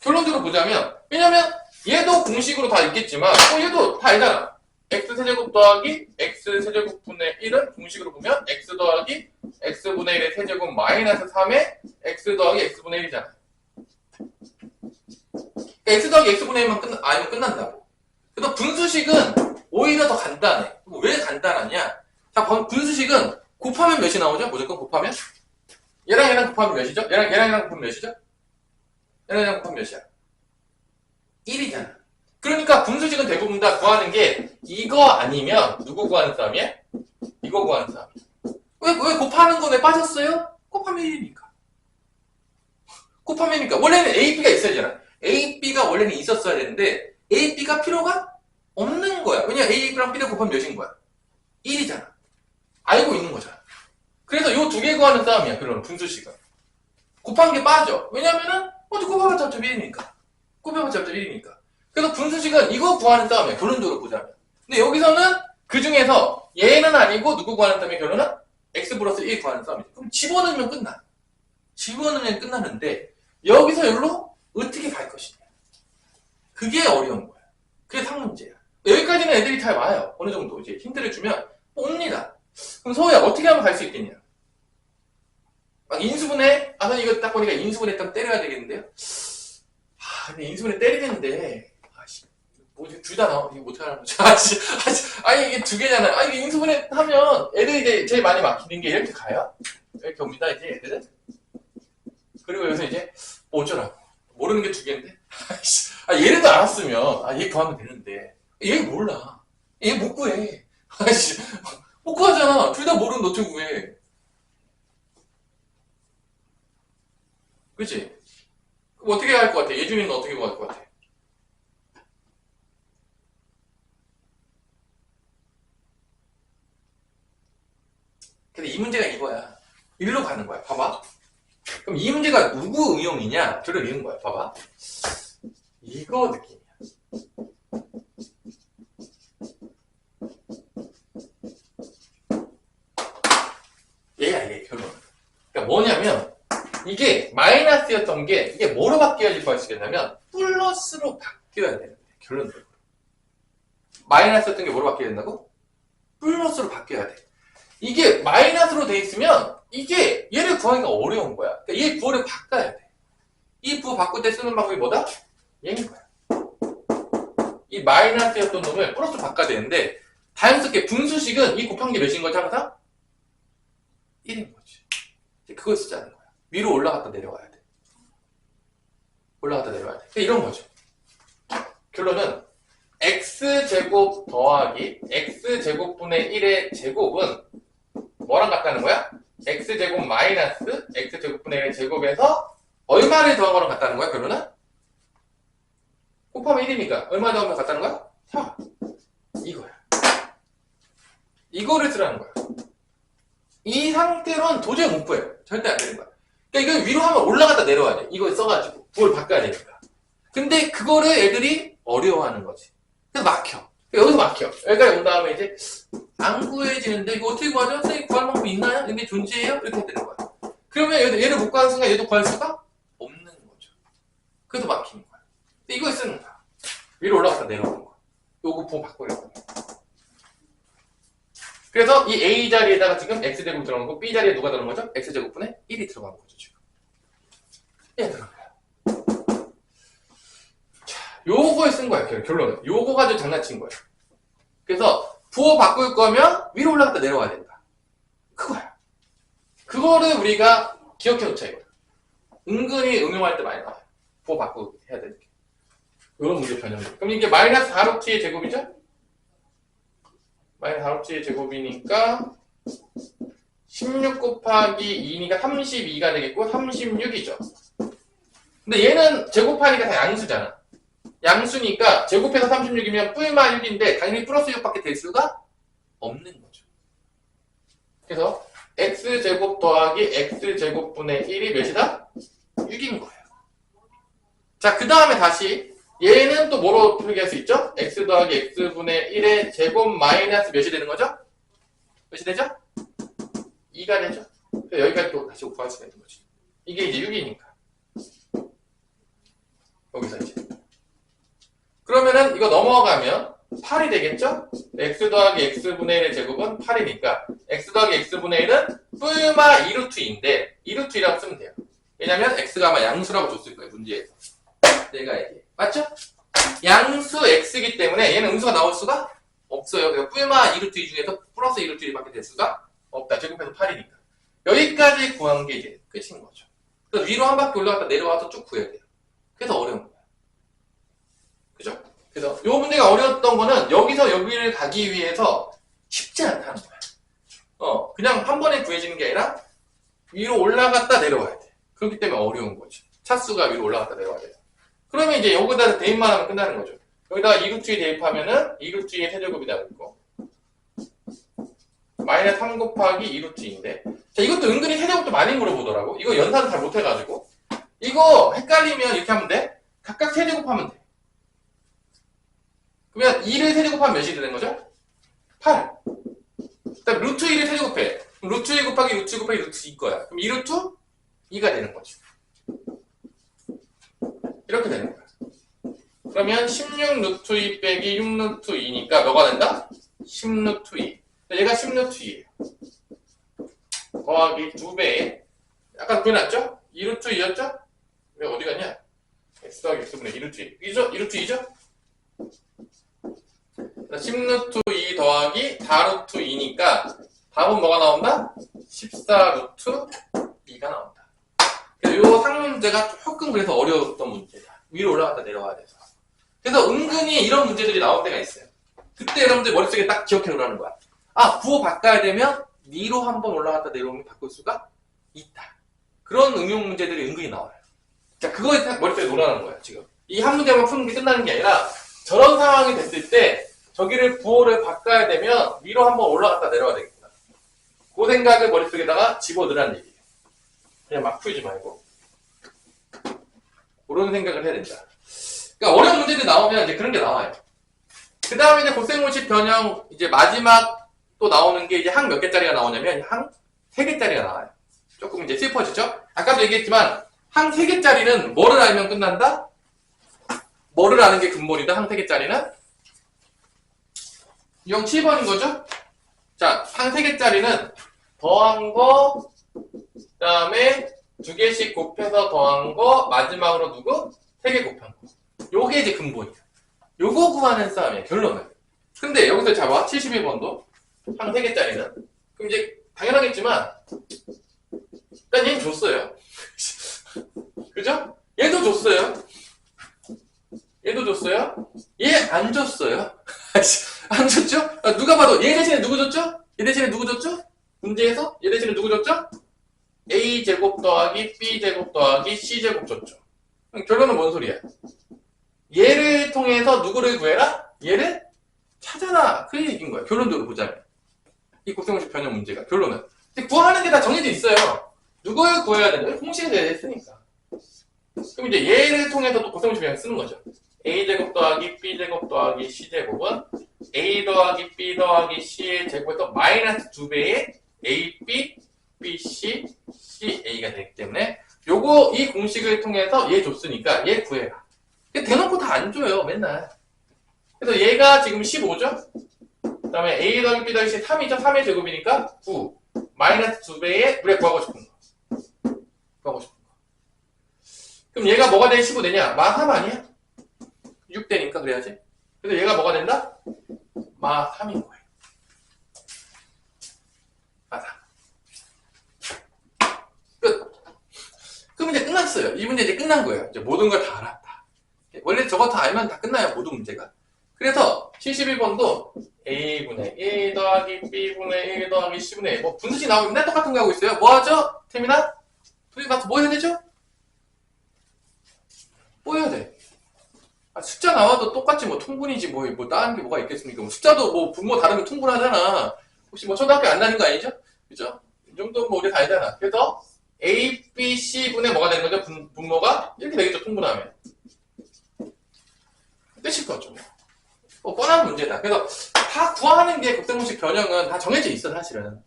결론적으로 보자면, 왜냐면 얘도 공식으로 다 있겠지만 얘도 다 알잖아. x 세제곱 더하기 x 세제곱분의 1은 공식으로 보면 x 더하기 x분의 1의 세제곱 마이너스 3의 x 더하기 x분의 1이잖아. 그러니까 x 더하기 x분의 1만 아니면 끝난다고. 그래서 분수식은 오히려 더 간단해. 왜 간단하냐? 자, 분수식은 곱하면 몇이 나오죠? 무조건 곱하면? 얘랑 곱하면 몇이죠? 얘랑 곱하면 몇이죠? 얘랑 곱하면 몇이야? 1이잖아. 그러니까 분수식은 대부분 다 구하는 게 이거 아니면 누구 구하는 싸움이야? 이거 구하는 싸움이야. 왜 곱하는 거 왜 빠졌어요? 곱하면 1이니까. 곱하면 1이니까. 원래는 A, B가 있어야 되잖아. A, B가 원래는 있었어야 되는데 A, B가 필요가 없는 거야. 왜냐면 A, B랑 B를 곱하면 몇인 거야? 1이잖아. 알고 있는 거잖아. 그래서 요 두 개 구하는 싸움이야. 그런 분수식은. 곱한 게 빠져. 왜냐면은 곱해봤자 어차피 1이니까. 곱해봤자 어차피 1이니까. 그래서 분수식은 이거 구하는 싸움이야. 결론적으로 보자면. 근데 여기서는 그 중에서 얘는 아니고 누구 구하는 싸움이야? 결론은 x 플러스 1 구하는 싸움이지. 그럼 집어넣으면 끝나. 집어넣으면 끝나는데 여기서 여기로 어떻게 갈 것이냐. 그게 어려운 거야. 그게 상문제야. 여기까지는 애들이 잘 와요. 어느 정도 이제 힌트를 주면 옵니다. 그럼 서우야 어떻게 하면 갈 수 있겠냐? 막 인수분해? 선 이거 딱 보니까 인수분해 딱 때려야 되겠는데요? 근데 인수분해 때리는데 뭐지 둘 다 나와 이게 못하는 거지. 아니 이게 두 개잖아. 이게 인수분해 하면 애들이 이제 제일 많이 막히는 게 이렇게 가요. 이렇게 옵니다 이제 애들은. 그리고 여기서 이제 어쩌라고 모르는 게 두 개인데. 얘라도 알았으면 얘 구하면 되는데 얘 몰라. 얘 못 구해. 못 구하잖아. 둘 다 모르는 너 어떻게 구해. 그치? 그럼 어떻게 할 것 같아? 예준이는 어떻게 구할 것 같아? 근데 이 문제가 이거야. 일로 가는 거야. 봐봐. 그럼 이 문제가 누구 응용이냐? 저를 이은 거야. 봐봐. 이거 느낌이야. 얘 결론. 그러니까 뭐냐면 이게 마이너스였던 게 이게 뭐로 바뀌어야지 구할 수 있겠냐면 플러스로 바뀌어야 되는데 결론적으로. 마이너스였던 게 뭐로 바뀌어야 된다고? 플러스로 바뀌어야 돼. 이게 마이너스로 돼 있으면 이게 얘를 구하기가 어려운 거야. 그러니까 얘 부호를 바꿔야 돼. 이 부호 바꿀 때 쓰는 방법이 뭐다? 얘인 거야. 이 마이너스였던 놈을 플러스로 바꿔야 되는데 자연스럽게 분수식은 이 곱한 게 몇인 거지 항상? 1인 거지. 그걸 쓰자는 거야. 위로 올라갔다 내려와야 돼. 올라갔다 내려와야 돼. 그러니까 이런 거죠. 결론은 x제곱 더하기 x제곱분의 1의 제곱은 뭐랑 같다는 거야? x제곱 마이너스 x제곱분의 1의 제곱에서 얼마를 더한 거랑 같다는 거야? 결론은? 곱하면 1이니까 얼마 더하면 같다는 거야? 4. 이거야. 이거를 쓰라는 거야. 이 상태로는 도저히 못 구해요. 절대 안 되는 거야. 그러니까 이거 위로 하면 올라갔다 내려와야 돼. 이걸 써가지고 그걸 바꿔야 되니까. 근데 그거를 애들이 어려워하는 거지. 그래서 막혀. 여기서 막혀. 여기까지 온 다음에 이제 안 구해지는데 이거 어떻게 구하죠? 선생님 구할 방법 있나요? 이게 존재해요? 이렇게 되는 거야. 그러면 얘를 못 구하는 순간 얘도 구할 수가 없는 거죠. 그래서 막히는 거야. 근데 이걸 쓰는 거야. 위로 올라갔다 내려오는 거야. 요거 보고 바꾸려고. 그래서 이 A 자리에다가 지금 X제곱 들어간 거, B 자리에 누가 들어간 거죠? X제곱분의 1이 들어간 거죠, 지금. 얘 들어간 거야. 자, 요거에 쓴 거야, 결론은. 요거 가지고 장난친 거야. 그래서 부호 바꿀 거면 위로 올라갔다 내려와야 된다. 그거야. 그거를 우리가 기억해 놓자, 이거야. 은근히 응용할 때 많이 나와요. 부호 바꾸고 해야 되는 게. 요런 문제 변형들. 그럼 이게 마이너스 4루트의 제곱이죠? 마이너스 4루트의 제곱이니까 16 곱하기 2니까 32가 되겠고 36이죠. 근데 얘는 제곱하니까 다 양수잖아. 양수니까 제곱해서 36이면 뿔마 6인데 당연히 플러스 6밖에 될 수가 없는 거죠. 그래서 x제곱 더하기 x제곱분의 1이 몇이다? 6인 거예요. 자, 그 다음에 다시 얘는 또 뭐로 표기할 수 있죠? x 더하기 x분의 1의 제곱 마이너스 몇이 되는 거죠? 몇이 되죠? 2가 되죠? 여기까지 또 다시 구할 수가 있는 거지. 이게 이제 6이니까. 여기서 이제. 그러면은 이거 넘어가면 8이 되겠죠? x 더하기 x분의 1의 제곱은 8이니까 x 더하기 x분의 1은 뿔마 2루트인데 2루트이라고 쓰면 돼요. 왜냐면 x가 아마 양수라고 줬을 거예요. 문제에서. 내가 얘기해. 맞죠? 양수 x이기 때문에 얘는 음수가 나올 수가 없어요. 그래서 뿔마 2루트 2 중에서 플러스 2루트 1밖에 될 수가 없다. 제곱해서 8이니까. 여기까지 구한 게 이제 끝인 거죠. 그래서 위로 한 바퀴 올라갔다 내려와서 쭉 구해야 돼요. 그래서 어려운 거야. 그죠? 그래서 이 문제가 어려웠던 거는 여기서 여기를 가기 위해서 쉽지 않다는 거야. 그냥 한 번에 구해지는 게 아니라 위로 올라갔다 내려와야 돼. 그렇기 때문에 어려운 거지. 차수가 위로 올라갔다 내려와야 돼요. 그러면 이제 여기다 대입만 하면 끝나는 거죠. 여기다가 2루트 2 대입하면은 2루트 2의 세제곱이 나오고 마이너스 3 곱하기 2루트 2인데 자 이것도 은근히 세제곱도 많이 물어보더라고. 이거 연산 잘 못해가지고 이거 헷갈리면 이렇게 하면 돼. 각각 세제곱하면 돼. 그러면 2를 세제곱하면 몇이 되는 거죠? 8. 그 다음에 루트 2를 세제곱해. 그럼 루트 2 곱하기 루트 2 곱하기 루트 2 거야. 그럼 2루트 2가 되는 거지. 이렇게 되는 거야. 그러면 16 루트 2 빼기 6 루트 2니까 뭐가 된다? 10 루트 2. 얘가 10 루트 2예요. 더하기 2배에 아까 구해놨죠? 2 루트 2였죠? 왜 어디 갔냐? x 더하기 x분의 2 루트 2. 이죠? 2 루트 2죠? 10 루트 2 더하기 4 루트 2니까 답은 뭐가 나온다? 14 루트 2가 나온다. 이 상문제가 조금 그래서 어려웠던 문제다. 위로 올라갔다 내려와야 돼서. 그래서 은근히 이런 문제들이 나올 때가 있어요. 그때 여러분들 머릿속에 딱 기억해 놓으라는 거야. 아, 구호 바꿔야 되면 위로 한번 올라갔다 내려오면 바꿀 수가 있다. 그런 응용 문제들이 은근히 나와요. 자, 그거에 머릿속에 놓으라는 거야, 지금. 이 한 문제만 푸는 게 끝나는 게 아니라 저런 상황이 됐을 때 저기를 부호를 바꿔야 되면 위로 한번 올라갔다 내려와야 되겠구나. 그 생각을 머릿속에다가 집어넣으라는 얘기예요. 그냥 막 풀지 말고. 그런 생각을 해야 된다. 그러니까 어려운 문제들이 나오면 이제 그런 게 나와요. 그 다음에 이제 곱셈공식 변형, 이제 마지막 또 나오는 게 이제 항 몇 개짜리가 나오냐면 항 3개짜리가 나와요. 조금 이제 슬퍼지죠? 아까도 얘기했지만 항 3개짜리는 뭐를 알면 끝난다? 뭐를 아는 게 근본이다, 항 3개짜리는? 유형 7번인 거죠? 자, 항 3개짜리는 더한 거, 그 다음에 2개씩 곱해서 더한 거, 마지막으로 누구? 3개 곱한 거. 요게 이제 근본이야. 요거 구하는 싸움이야, 결론은. 근데 여기서 잡아, 71번도. 항 3개짜리는. 그럼 이제 당연하겠지만, 일단 얘는 줬어요. 그죠? 얘도 줬어요. 얘도 줬어요. 얘 안 줬어요. 안 줬죠? 아, 누가 봐도 얘 대신에 누구 줬죠? 얘 대신에 누구 줬죠? 문제에서 얘 대신에 누구 줬죠? a제곱 더하기 b제곱 더하기 c제곱 줬죠. 결론은 뭔 소리야? 얘를 통해서 누구를 구해라? 얘를 찾아라. 그 얘기인 거야. 결론적으로 보자면. 이 곱셈공식 변형 문제가. 결론은. 근데 구하는 게 다 정해져 있어요. 누굴 구해야 되냐? 공식에 대해 했으니까. 그럼 이제 얘를 통해서 또 곱셈공식 변형 쓰는 거죠. a제곱 더하기 b제곱 더하기 c제곱은 a 더하기 b 더하기 c의 제곱에서 마이너스 2배의 ab, bc, ca가 되기 때문에 요거 이 공식을 통해서 얘 줬으니까 얘 구해라. 대놓고 다 안 줘요, 맨날. 그래서 얘가 지금 15죠? 그 다음에 a 더하기 b 더하기 c 3이죠? 3의 제곱이니까 9. 마이너스 2배의 우리가 구하고 싶은 거. 구하고 싶은 거. 그럼 얘가 뭐가 돼? 15 되냐? 마 3 아니야? 6 되니까 그래야지. 그래서 얘가 뭐가 된다? 마 3인 거예요. 마 3. 끝. 그럼 이제 끝났어요. 이 문제 이제 끝난 거예요. 이제 모든 걸 다 알았다. 원래 저거 다 알면 다 끝나요. 모든 문제가. 그래서 71번도 a분의 1 더하기 b분의 1 더하기 c분의 1. 뭐 분수식 나오면 맨날 똑같은 거 하고 있어요. 뭐 하죠? 태민아? 둘이 가서 뭐 해야 되죠? 뭐 해야 돼? 아, 숫자 나와도 똑같지 뭐 통분이지 뭐 다른 게 뭐가 있겠습니까? 뭐 숫자도 뭐 분모 다르면 통분하잖아. 혹시 뭐 초등학교 안 다니는 거 아니죠? 그죠? 이 정도 뭐 우리 다 알잖아. 그래서 a, b, c 분의 뭐가 되는 거죠? 분모가 이렇게 되겠죠? 통분하면. 끝일 거죠. 뭐 뻔한 문제다. 그래서 다 구하는 게 곱셈공식 변형은 다 정해져 있어 사실은.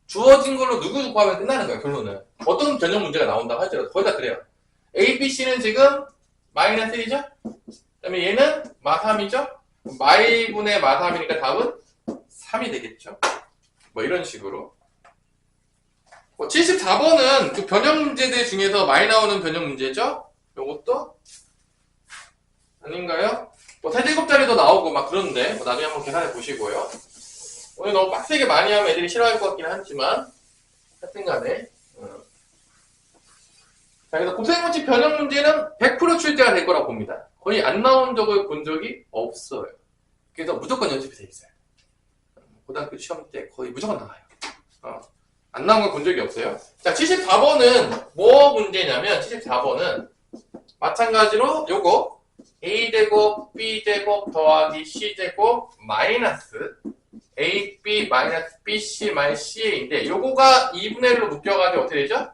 주어진 걸로 누구 구하면 끝나는 거야 결론은. 어떤 변형 문제가 나온다고 할지라도 거의 다 그래요. a, b, c는 지금 마이너스 1이죠? 그 다음에 얘는 마3이죠? 마이분의 마3이니까 답은 3이 되겠죠? 뭐 이런 식으로. 74번은 그 변형 문제들 중에서 많이 나오는 변형 문제죠? 요것도 아닌가요? 뭐 세제곱짜리도 나오고 막 그런데 뭐 나중에 한번 계산해 보시고요. 오늘 너무 빡세게 많이 하면 애들이 싫어할 것 같긴 하지만 하여튼 간에 자, 그래서 곱셈공식 변형 문제는 100% 출제가 될 거라고 봅니다. 거의 안 나온 적을 본 적이 없어요. 그래서 무조건 연습이 돼 있어요. 고등학교 시험 때 거의 무조건 나와요. 안 나온 걸 본 적이 없어요. 자, 74번은 뭐 문제냐면 74번은 마찬가지로 요거 a제곱 b제곱 더하기 c제곱 마이너스 ab 마이너스 bc 마이너스 ca인데 요거가 2분의 1로 묶여가지고 어떻게 되죠?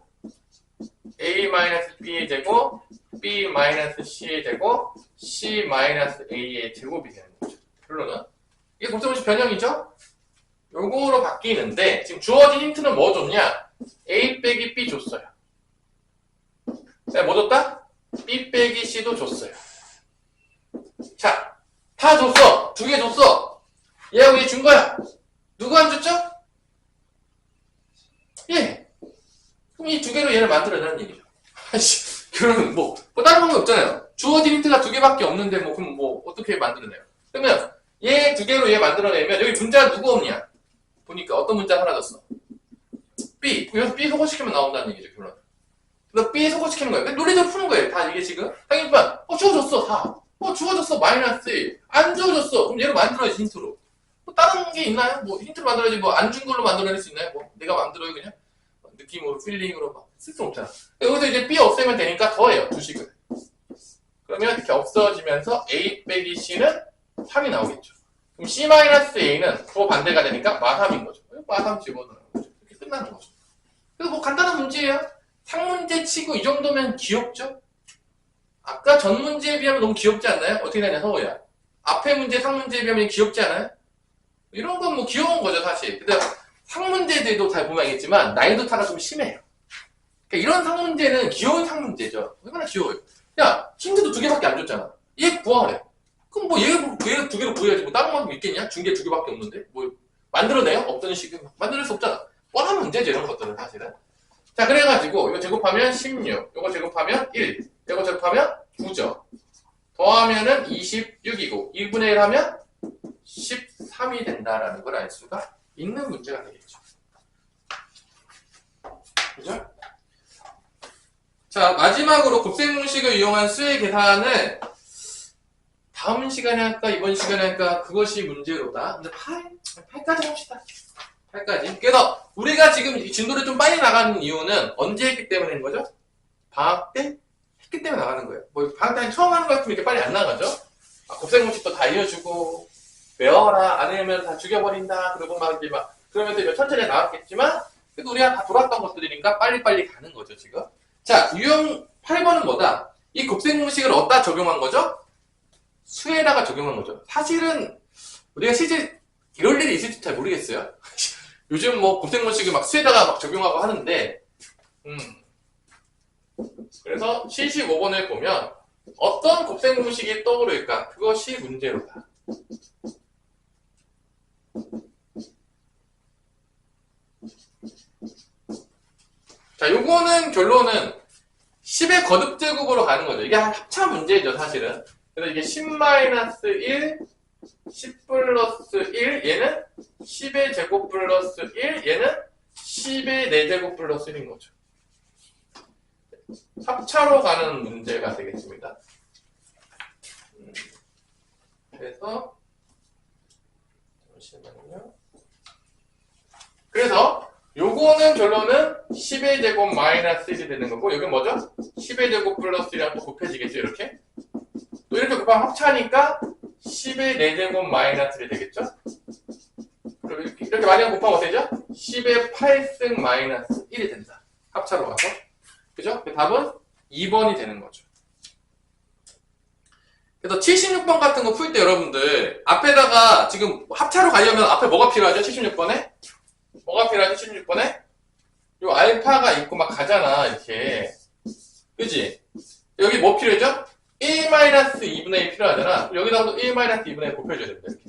a 마이너스 b의 제곱 b 마이너스 c의 제곱 c 마이너스 a의 제곱이 되는 거죠. 결론은 이게 곱셈공식 변형이죠? 요거로 바뀌는데 지금 주어진 힌트는 뭐 줬냐? a 빼기 b 줬어요. 뭐 줬다? b 빼기 c도 줬어요. 자, 다 줬어. 두 개 줬어. 얘하고 얘 준 거야. 누구 안 줬죠? 예. 그럼 이 두 개로 얘를 만들어내는 얘기죠. 그러면 뭐 다른 방법이 없잖아요. 주어진 힌트가 두 개밖에 없는데 그럼 어떻게 만들어내요? 그러면 얘 두 개로 얘 만들어내면 여기 문자 누구 없냐? 보니까 어떤 문자 사라졌어? B. 여기서 B 소거시키면 나온다는 얘기죠, 결론. 그래서 B 소거시키는 거예요. 논리적으로 푸는 거예요. 다 이게 지금. 당연히만, 주어졌어, 다. 주어졌어, 마이너스. 안 주어졌어. 그럼 얘를 만들어야지, 힌트로. 다른 게 있나요? 힌트로 만들어야지, 안 준 걸로 만들어낼 수 있나요? 내가 만들어요, 그냥? 느낌으로, 필링으로 쓸 수 없잖아. 여기서 이제 B 없애면 되니까 더해요, 두 식을. 그러면 이렇게 없어지면서 A 빼기 C는 3이 나오겠죠. 그럼 C-A는 그 반대가 되니까 마3인 거죠. 마3 집어넣는 거죠. 이렇게 끝나는 거죠. 그래서 간단한 문제예요. 상문제 치고 이 정도면 귀엽죠? 아까 전 문제에 비하면 너무 귀엽지 않나요? 어떻게 되냐, 서호야? 앞에 문제, 상문제에 비하면 귀엽지 않아요? 이런 건 귀여운 거죠, 사실. 근데 상문제들도 잘 보면 알겠지만 난이도 타가 좀 심해요. 그러니까 이런 상문제는 귀여운 상문제죠. 얼마나 귀여워요. 야, 힌트도 두 개밖에 안 줬잖아. 얘 구하래. 그럼 얘 두 개로 구해야지. 다른 방법 있겠냐? 준 게 두 개밖에 없는데? 만들어내요? 없던 식은 만들 수 없잖아. 뻔한 문제죠, 이런 것들은 사실은. 자, 그래가지고 이거 제곱하면 16, 이거 제곱하면 1, 이거 제곱하면 9죠. 더하면은 26이고 2분의 1 하면 13이 된다라는 걸 알 수가 있는 문제가 되겠죠. 그죠? 자, 마지막으로 곱셈공식을 이용한 수의 계산을 다음 시간에 할까, 이번 시간에 할까, 그것이 문제로다. 근데 8까지 합시다. 8까지. 그래서 우리가 지금 이 진도를 좀 빨리 나가는 이유는 언제 했기 때문인 거죠? 방학 때 했기 때문에 나가는 거예요. 방학 때 처음 하는 것 같으면 이렇게 빨리 안 나가죠? 곱셈공식도 다 알려주고, 외워라, 안 외우면 다 죽여버린다, 그러고 그러면서 천천히 나왔겠지만, 그래도 우리가 다 돌았던 것들이니까 빨리빨리 가는 거죠, 지금. 자, 유형 8번은 뭐다? 이 곱셈공식을 어디다 적용한 거죠? 수에다가 적용한 거죠. 사실은 우리가 실제 이럴 일이 있을지 잘 모르겠어요. 요즘 곱셈공식을 수에다가 적용하고 하는데, 그래서 75번을 보면 어떤 곱셈공식이 떠오를까? 그것이 문제로다. 자, 요거는 결론은 10의 거듭제곱으로 가는 거죠. 이게 합차 문제죠, 사실은. 그래서 이게 10-1, 10 플러스 1, 얘는 10의 제곱 플러스 1, 얘는 10의 4제곱 플러스 1인 거죠. 합차로 가는 문제가 되겠습니다. 그래서 잠시만요. 그래서 요거는 결론은 10의 제곱 마이너스 1이 되는 거고, 여기 뭐죠? 10의 제곱 플러스 1이랑 또 곱해지겠죠, 이렇게? 또 이렇게 곱하면 합차니까 10의 4제곱 마이너스 1이 되겠죠? 그리고 이렇게 많이 곱하면 어떻게 되죠? 10의 8승 마이너스 1이 된다. 합차로 가서. 그죠? 답은 2번이 되는 거죠. 그래서 76번 같은 거 풀 때 여러분들, 앞에다가 지금 합차로 가려면 앞에 뭐가 필요하죠? 76번에? 뭐가 필요하죠? 76번에? 요 알파가 있고 막 가잖아, 이렇게. 그지? 여기 뭐 필요하죠? 1-2분의 1 필요하잖아. 여기다가도 1-2분의 1 곱해줘야 됩니다, 이렇게.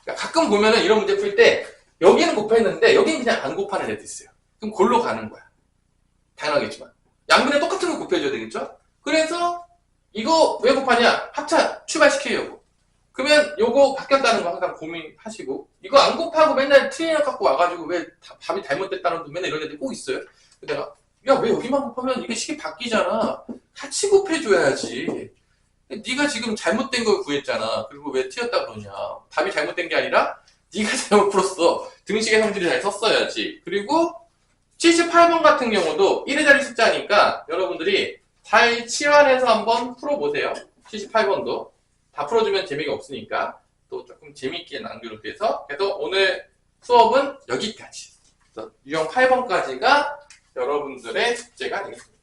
그러니까 가끔 보면은 이런 문제 풀 때, 여기는 곱했는데, 여기는 그냥 안 곱하는 애도 있어요. 그럼 골로 가는 거야. 당연하겠지만. 양변에 똑같은 거 곱해줘야 되겠죠? 그래서 이거 왜 곱하냐? 합차 출발시키려고. 그러면 요거 바뀌었다는 거 항상 고민하시고, 이거 안 곱하고 맨날 트레이너 갖고 와가지고 왜 답이 잘못됐다는 거 맨날 이런 애들 꼭 있어요. 내가 야, 왜 여기만 곱하면 이게 식이 바뀌잖아. 같이 곱해줘야지. 네가 지금 잘못된 걸 구했잖아. 그리고 왜 틀렸다 그러냐. 답이 잘못된 게 아니라 네가 잘못 풀었어. 등식의 성질을 잘 썼어야지. 그리고 78번 같은 경우도 1의 자리 숫자니까 여러분들이 잘 치환해서 한번 풀어보세요. 78번도. 다 풀어주면 재미가 없으니까 또 조금 재미있게 남기도록 해서 그래서 오늘 수업은 여기까지. 유형 8번까지가 여러분들의 숙제가 되겠습니다.